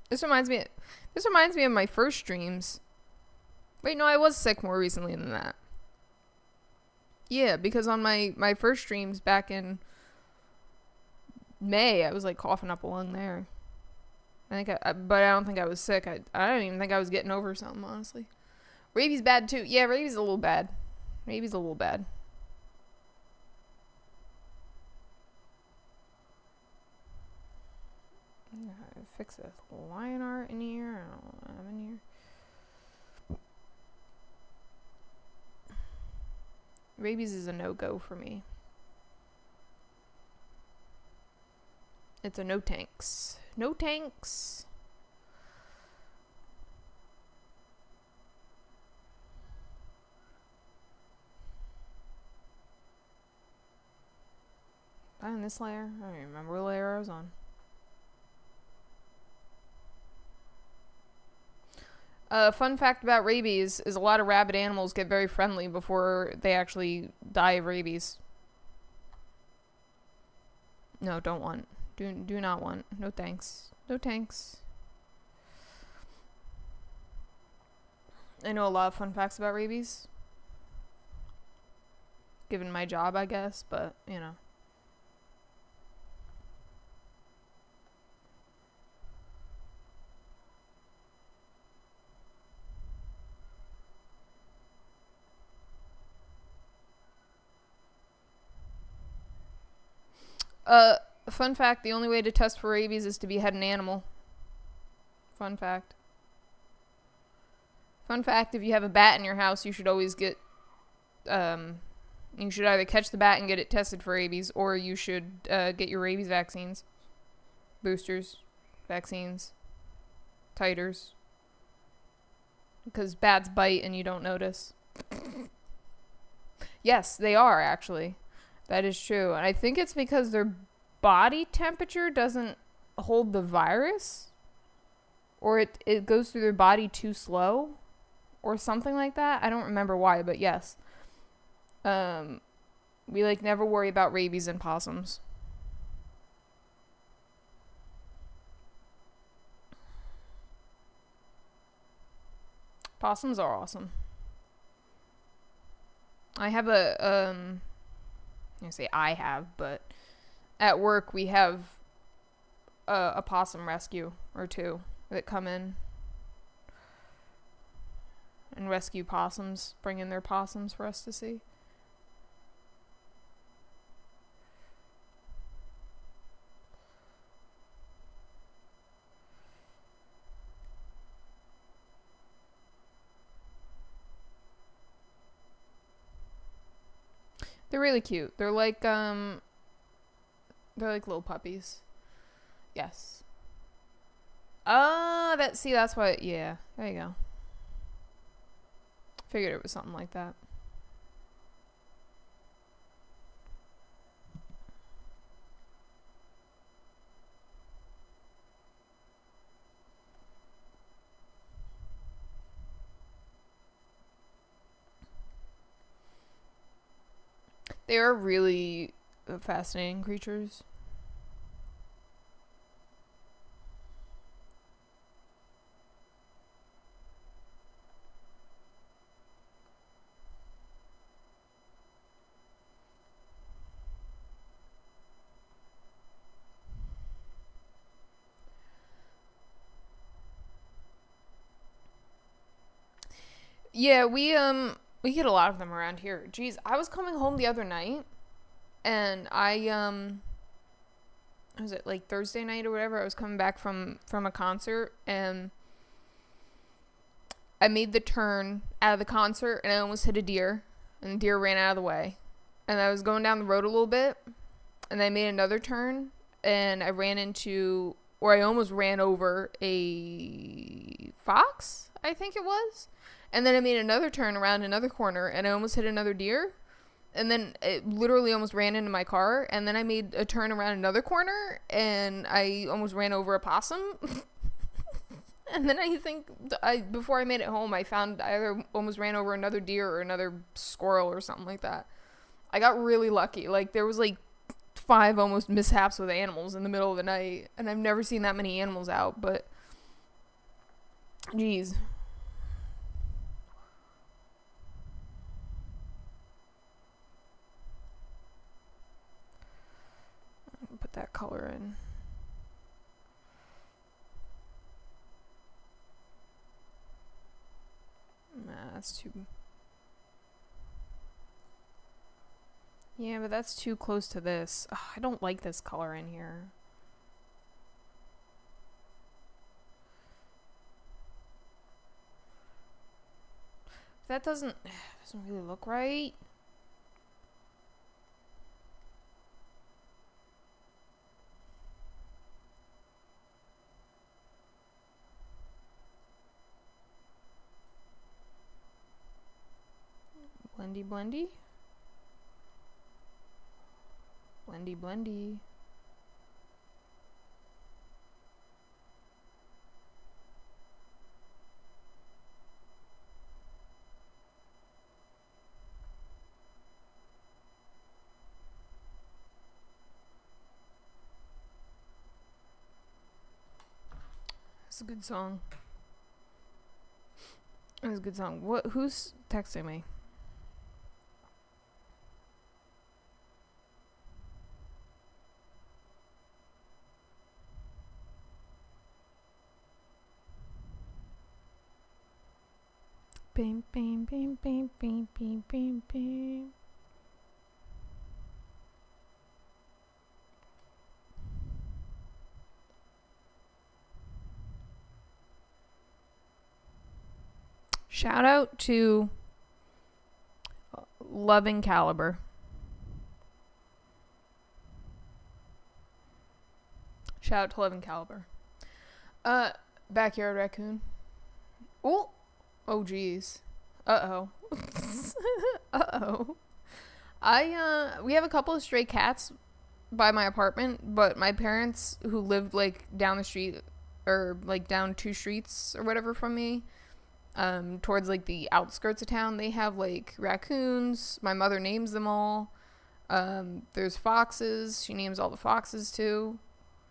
This reminds me of my first streams. Wait, no, I was sick more recently than that. Yeah, because on my first streams back in May, I was like coughing up a lung there. But I don't think I was sick. I don't even think I was getting over something, honestly. Rabies bad too. Yeah, rabies is a little bad. Rabies a little bad. Fix this line art in here. I don't know what I have in here. Rabies is a no-go for me. It's a no tanks. No tanks. On this layer? I don't even remember what layer I was on. Fun fact about rabies is a lot of rabid animals get very friendly before they actually die of rabies. No, don't want. Do not want. No thanks. No thanks. I know a lot of fun facts about rabies. Given my job, I guess, but, Fun fact, the only way to test for rabies is to behead an animal. Fun fact. Fun fact, if you have a bat in your house, you should always get, You should either catch the bat and get it tested for rabies, or you should get your rabies vaccines, boosters, vaccines, titers, because bats bite and you don't notice. Yes, they are, actually. That is true. And I think it's because their body temperature doesn't hold the virus, or it goes through their body too slow, or something like that. I don't remember why, but yes. We like never worry about rabies in possums. Possums are awesome. I have I say I have, but at work we have a possum rescue or two that come in and rescue possums, bring in their possums for us to see. They're really cute. They're like little puppies. Yes. That's what, yeah. There you go. Figured it was something like that. They are really fascinating creatures. Yeah, we get a lot of them around here. Jeez, I was coming home the other night, and was it like Thursday night or whatever? I was coming back from a concert, and I made the turn out of the concert, and I almost hit a deer, and the deer ran out of the way. And I was going down the road a little bit, and I made another turn, and I almost ran over a fox, I think it was. And then I made another turn around another corner, and I almost hit another deer. And then it literally almost ran into my car. And then I made a turn around another corner, and I almost ran over a possum. And then I think before I made it home, I found I either almost ran over another deer or another squirrel or something like that. I got really lucky. Like, there was like 5 almost mishaps with animals in the middle of the night. And I've never seen that many animals out, but geez. Put that color in. Nah, that's too... Yeah, but that's too close to this. Ugh, I don't like this color in here. That doesn't really look right. Blendy, blendy. Blendy, blendy. It's a good song. It's a good song. Who's texting me? Bing, bing, bing, bing, bing, bing, bing, bing. Shout out to loving caliber. Shout out to Loving Caliber. Backyard raccoon. Oh. Oh, geez. Uh-oh. Uh-oh. We have a couple of stray cats by my apartment, but my parents, who lived, like, down the street, or, like, down 2 streets or whatever from me, towards, like, the outskirts of town, they have, like, raccoons. My mother names them all. There's foxes. She names all the foxes, too.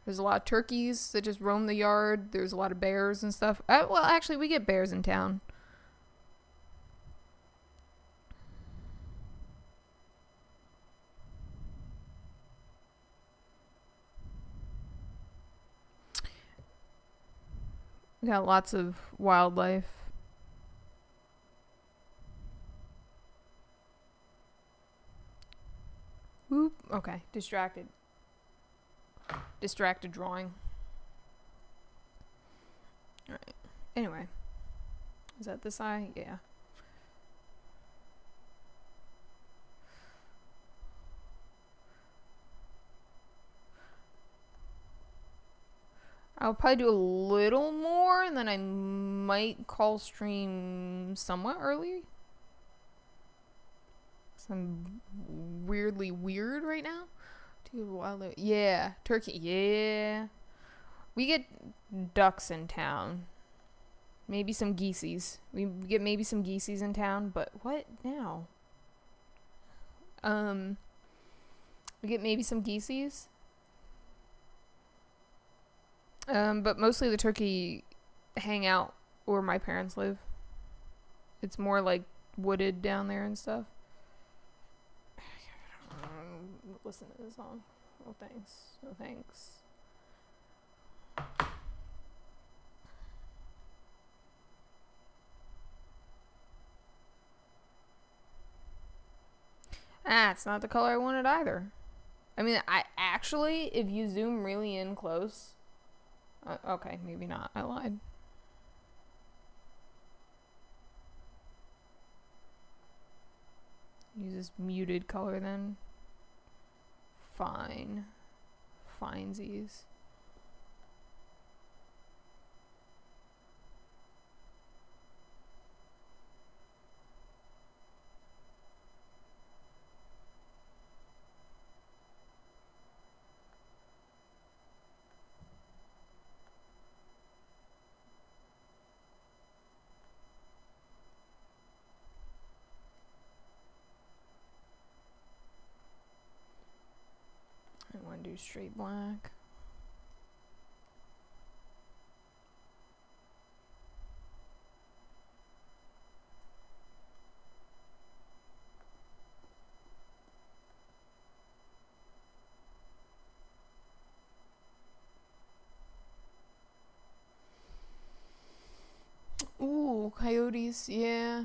There's a lot of turkeys that just roam the yard. There's a lot of bears and stuff. Well, actually, we get bears in town. We got lots of wildlife. Oop. Okay, distracted drawing. Alright. Anyway. Is that this eye? Yeah. I'll probably do a little more, and then I might call stream somewhat early. I'm weirdly weird right now. Yeah, turkey. Yeah, we get ducks in town. Maybe some geeseys. We get maybe some geeseys in town, but what now? We get maybe some geeseys. But mostly the turkey hang out where my parents live. It's more like wooded down there and stuff. Listen to this song. Oh, thanks. No thanks. It's not the color I wanted either. I mean, I actually, if you zoom really in close... okay, maybe not. I lied. Use this muted color then. Fine. Finesies. I want to do straight black. Ooh, coyotes, yeah.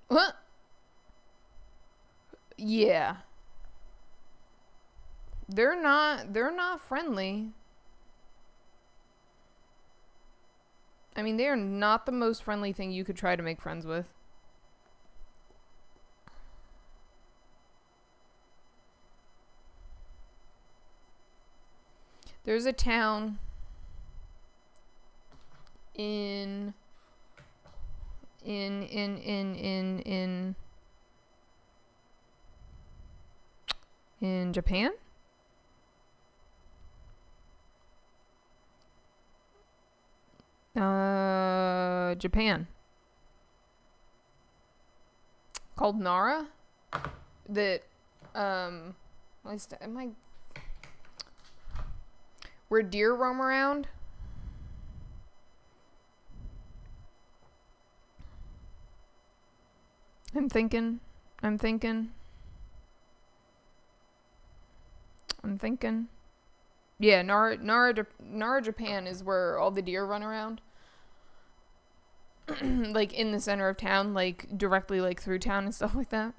What? Yeah. They're not friendly. I mean, they are not the most friendly thing you could try to make friends with. There's a town in Japan? Japan. Called Nara. That, at least, where deer roam around. I'm thinking. Yeah, Nara, Japan is where all the deer run around. Like, in the center of town, like, directly, like, through town and stuff like that.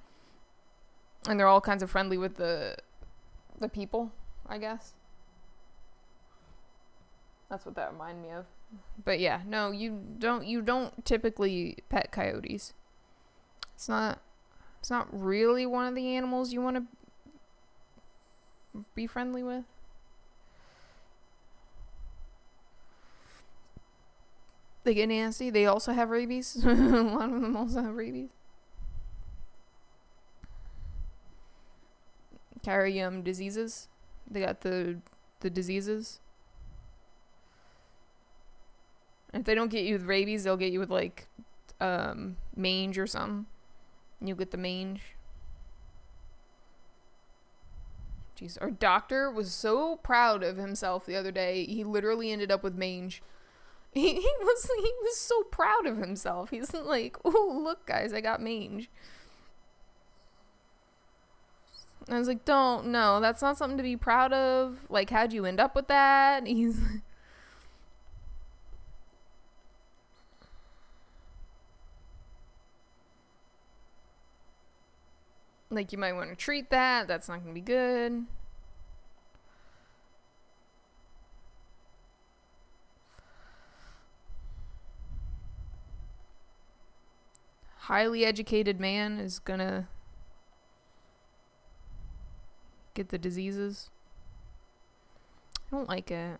And they're all kinds of friendly with the people, I guess. That's what that reminded me of. But yeah, no, you don't typically pet coyotes. It's not It's not really one of the animals you want to be friendly with. They get nasty. They also have rabies. A lot of them also have rabies. Carry diseases. They got the diseases. If they don't get you with rabies, they'll get you with like mange or something. You'll get the mange. Jeez, our doctor was so proud of himself the other day. He literally ended up with mange. He was so proud of himself. He's like, "Oh, look, guys, I got mange." I was like, no, that's not something to be proud of. Like, how'd you end up with that? He's like, you might want to treat that. That's not going to be good. Highly educated man is going to get the diseases. I don't like it.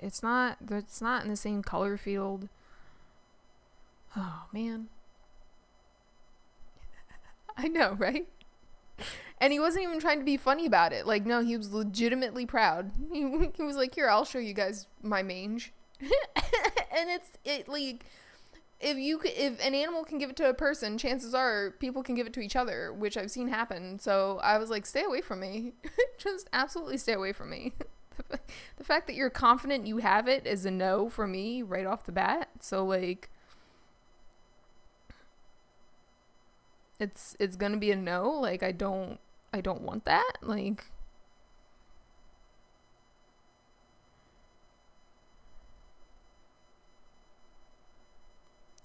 It's not in the same color field. Oh, man. I know, right? And he wasn't even trying to be funny about it. Like, no, he was legitimately proud. He was like, "Here, I'll show you guys my mange." And it like, if an animal can give it to a person, chances are people can give it to each other, which I've seen happen. So I was like, stay away from me. Just absolutely stay away from me. The fact that you're confident you have it is a no for me right off the bat. So like, it's gonna be a no. Like, I don't want that. Like,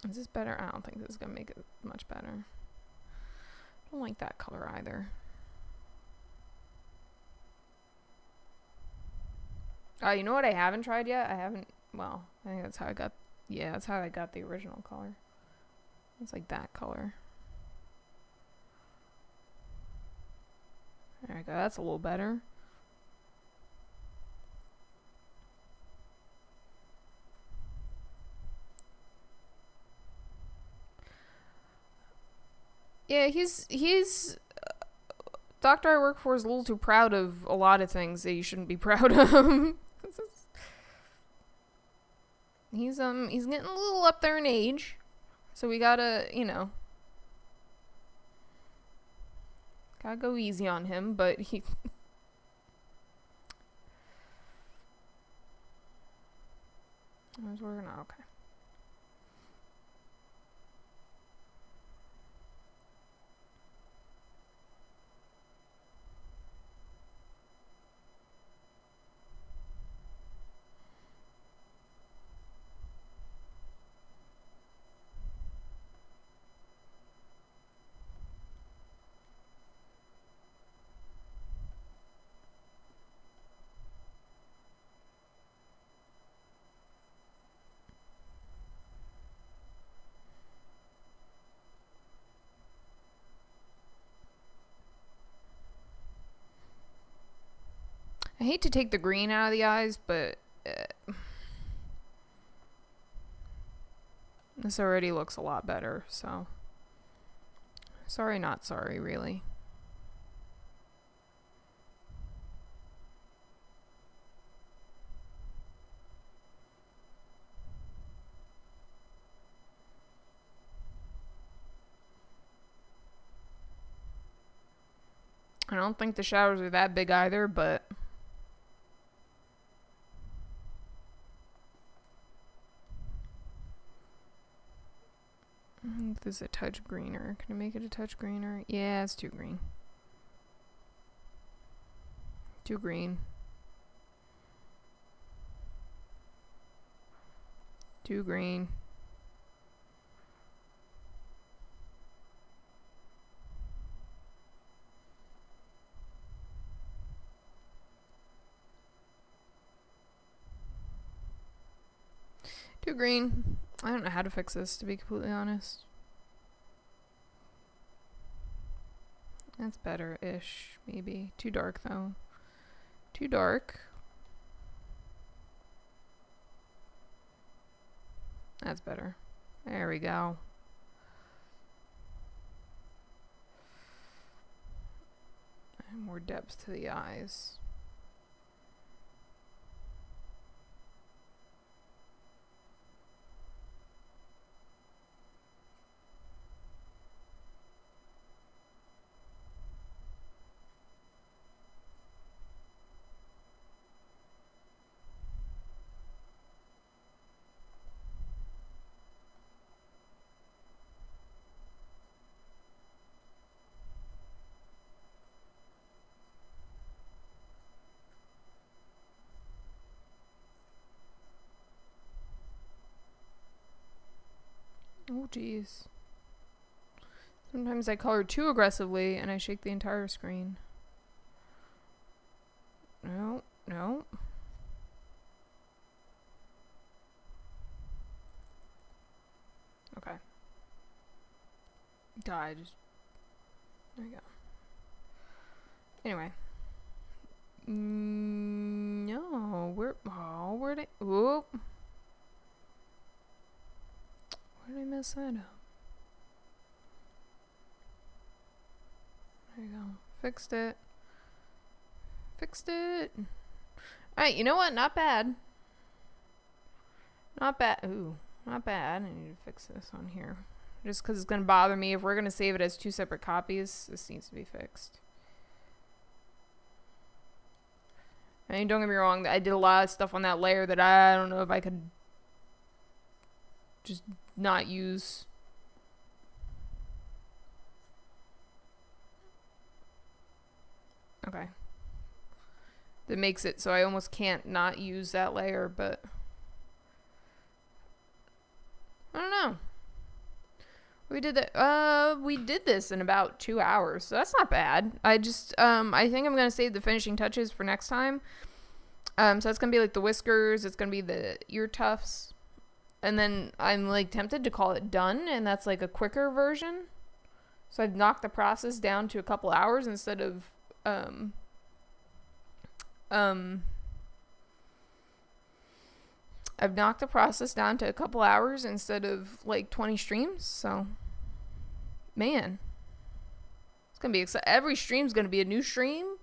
is this better? I don't think this is gonna make it much better. I don't like that color either. You know what I haven't tried yet? I think that's how I got, that's how I got the original color. It's like that color. There we go, that's a little better. Yeah, he's doctor I work for is a little too proud of a lot of things that you shouldn't be proud of. He's getting a little up there in age, so we gotta gotta go easy on him. But he I was working on okay. I hate to take the green out of the eyes, but this already looks a lot better, so sorry not sorry, really. I don't think the showers are that big either, but I think this is a touch greener. Can I make it a touch greener? Yeah, it's too green. Too green. Too green. Too green. I don't know how to fix this, to be completely honest. That's better-ish, maybe. Too dark, though. Too dark. That's better. There we go. And more depth to the eyes. Oh, jeez. Sometimes I color too aggressively and I shake the entire screen. No, no. Okay. There you go. Anyway. No, where'd I mess that up? There you go. Fixed it. Alright, you know what? Not bad. Not bad. Ooh, not bad. I need to fix this on here. Just because it's going to bother me. If we're going to save it as 2 separate copies, this needs to be fixed. I mean, don't get me wrong. I did a lot of stuff on that layer that I don't know if I could just not use. Okay. That makes it so I almost can't not use that layer, but I don't know. We did that. We did this in about 2 hours, so that's not bad. I think I'm gonna save the finishing touches for next time. So it's gonna be like the whiskers. It's gonna be the ear tufts, and then I'm like tempted to call it done, and that's like a quicker version. So I've knocked the process down to a couple hours instead of I've knocked the process down to a couple hours instead of like 20 streams. So, man, it's gonna be every stream's gonna be a new stream.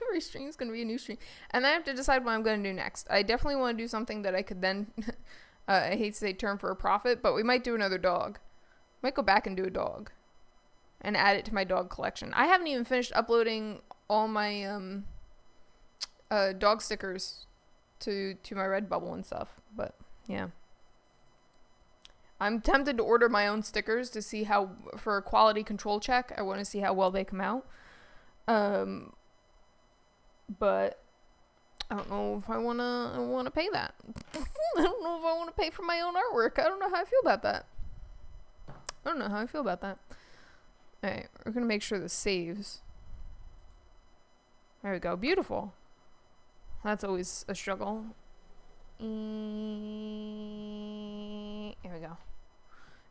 Every stream's gonna be a new stream, and I have to decide what I'm gonna do next. I definitely want to do something that I could then, I hate to say turn for a profit, but we might do another dog. Might go back and do a dog, and add it to my dog collection. I haven't even finished uploading all my dog stickers to my Redbubble and stuff, but yeah, I'm tempted to order my own stickers to see how, for a quality control check. I want to see how well they come out, but I don't know if I want to pay that. I don't know if I want to pay for my own artwork. I don't know how I feel about that. Alright, we're gonna make sure this saves. There we go. Beautiful. That's always a struggle. Here we go.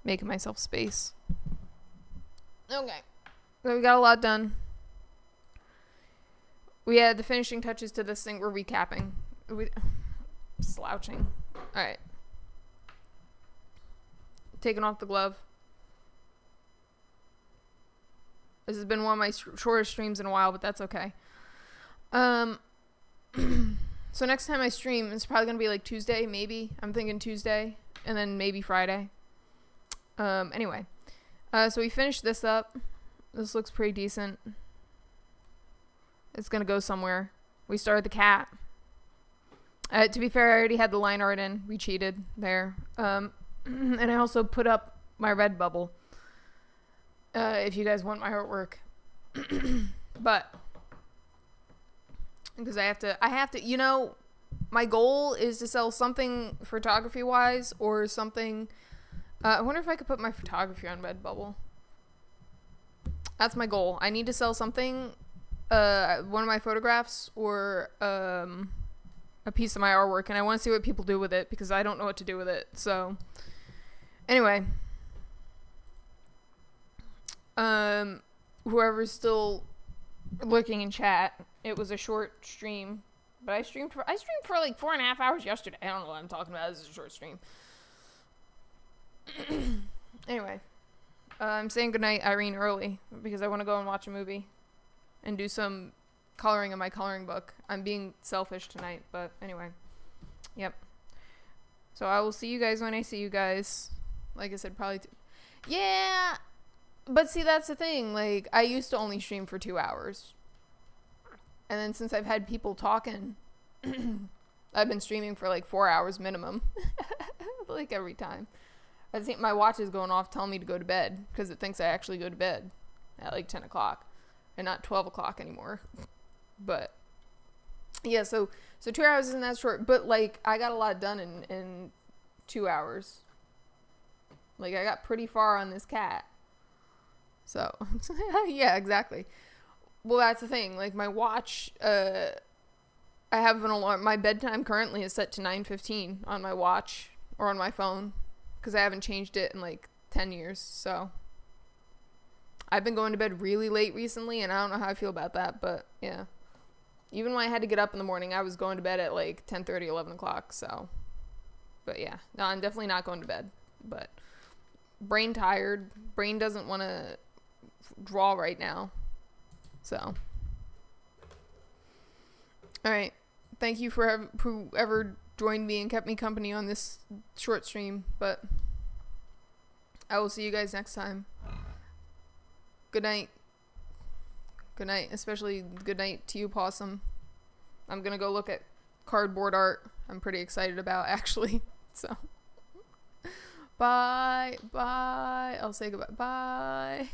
Making myself space. Okay. So we got a lot done. We had the finishing touches to this thing. We're recapping. Slouching. Alright. Taking off the glove. This has been one of my shortest streams in a while, but that's okay. So next time I stream, it's probably going to be like Tuesday, maybe. I'm thinking Tuesday, and then maybe Friday. Anyway. So we finished this up. This looks pretty decent. It's going to go somewhere. We started the cat. To be fair, I already had the line art in. We cheated there. And I also put up my Redbubble. If you guys want my artwork. But because I have to, you know, my goal is to sell something photography wise or something. I wonder if I could put my photography on Redbubble. That's my goal. I need to sell something, one of my photographs or a piece of my artwork, and I want to see what people do with it because I don't know what to do with it. So anyway, whoever's still looking in chat, it was a short stream, but I streamed for like 4.5 hours yesterday. I don't know what I'm talking about. This is a short stream. Anyway, I'm saying goodnight, Irene, early because I want to go and watch a movie and do some coloring in my coloring book. I'm being selfish tonight, but anyway. Yep. So I will see you guys when I see you guys. Like I said, probably. Yeah. But see, that's the thing. Like, I used to only stream for 2 hours. And then since I've had people talking, I've been streaming for like 4 hours minimum. Like every time. I think my watch is going off telling me to go to bed because it thinks I actually go to bed at like 10 o'clock and not 12 o'clock anymore. But yeah, so 2 hours isn't that short, but like I got a lot done in 2 hours. Like I got pretty far on this cat. So yeah, exactly. Well, that's the thing. Like my watch, I have an alarm. My bedtime currently is set to 9:15 on my watch or on my phone because I haven't changed it in like 10 years. So I've been going to bed really late recently, and I don't know how I feel about that, but yeah. Even when I had to get up in the morning, I was going to bed at like 10:30, 11 o'clock. So, but yeah, no, I'm definitely not going to bed. But brain tired. Brain doesn't want to draw right now. So, all right. Thank you for whoever joined me and kept me company on this short stream. But I will see you guys next time. Good night. Good night. Especially good night to you, Possum. I'm going to go look at cardboard art I'm pretty excited about, actually. So, bye. Bye. I'll say goodbye. Bye.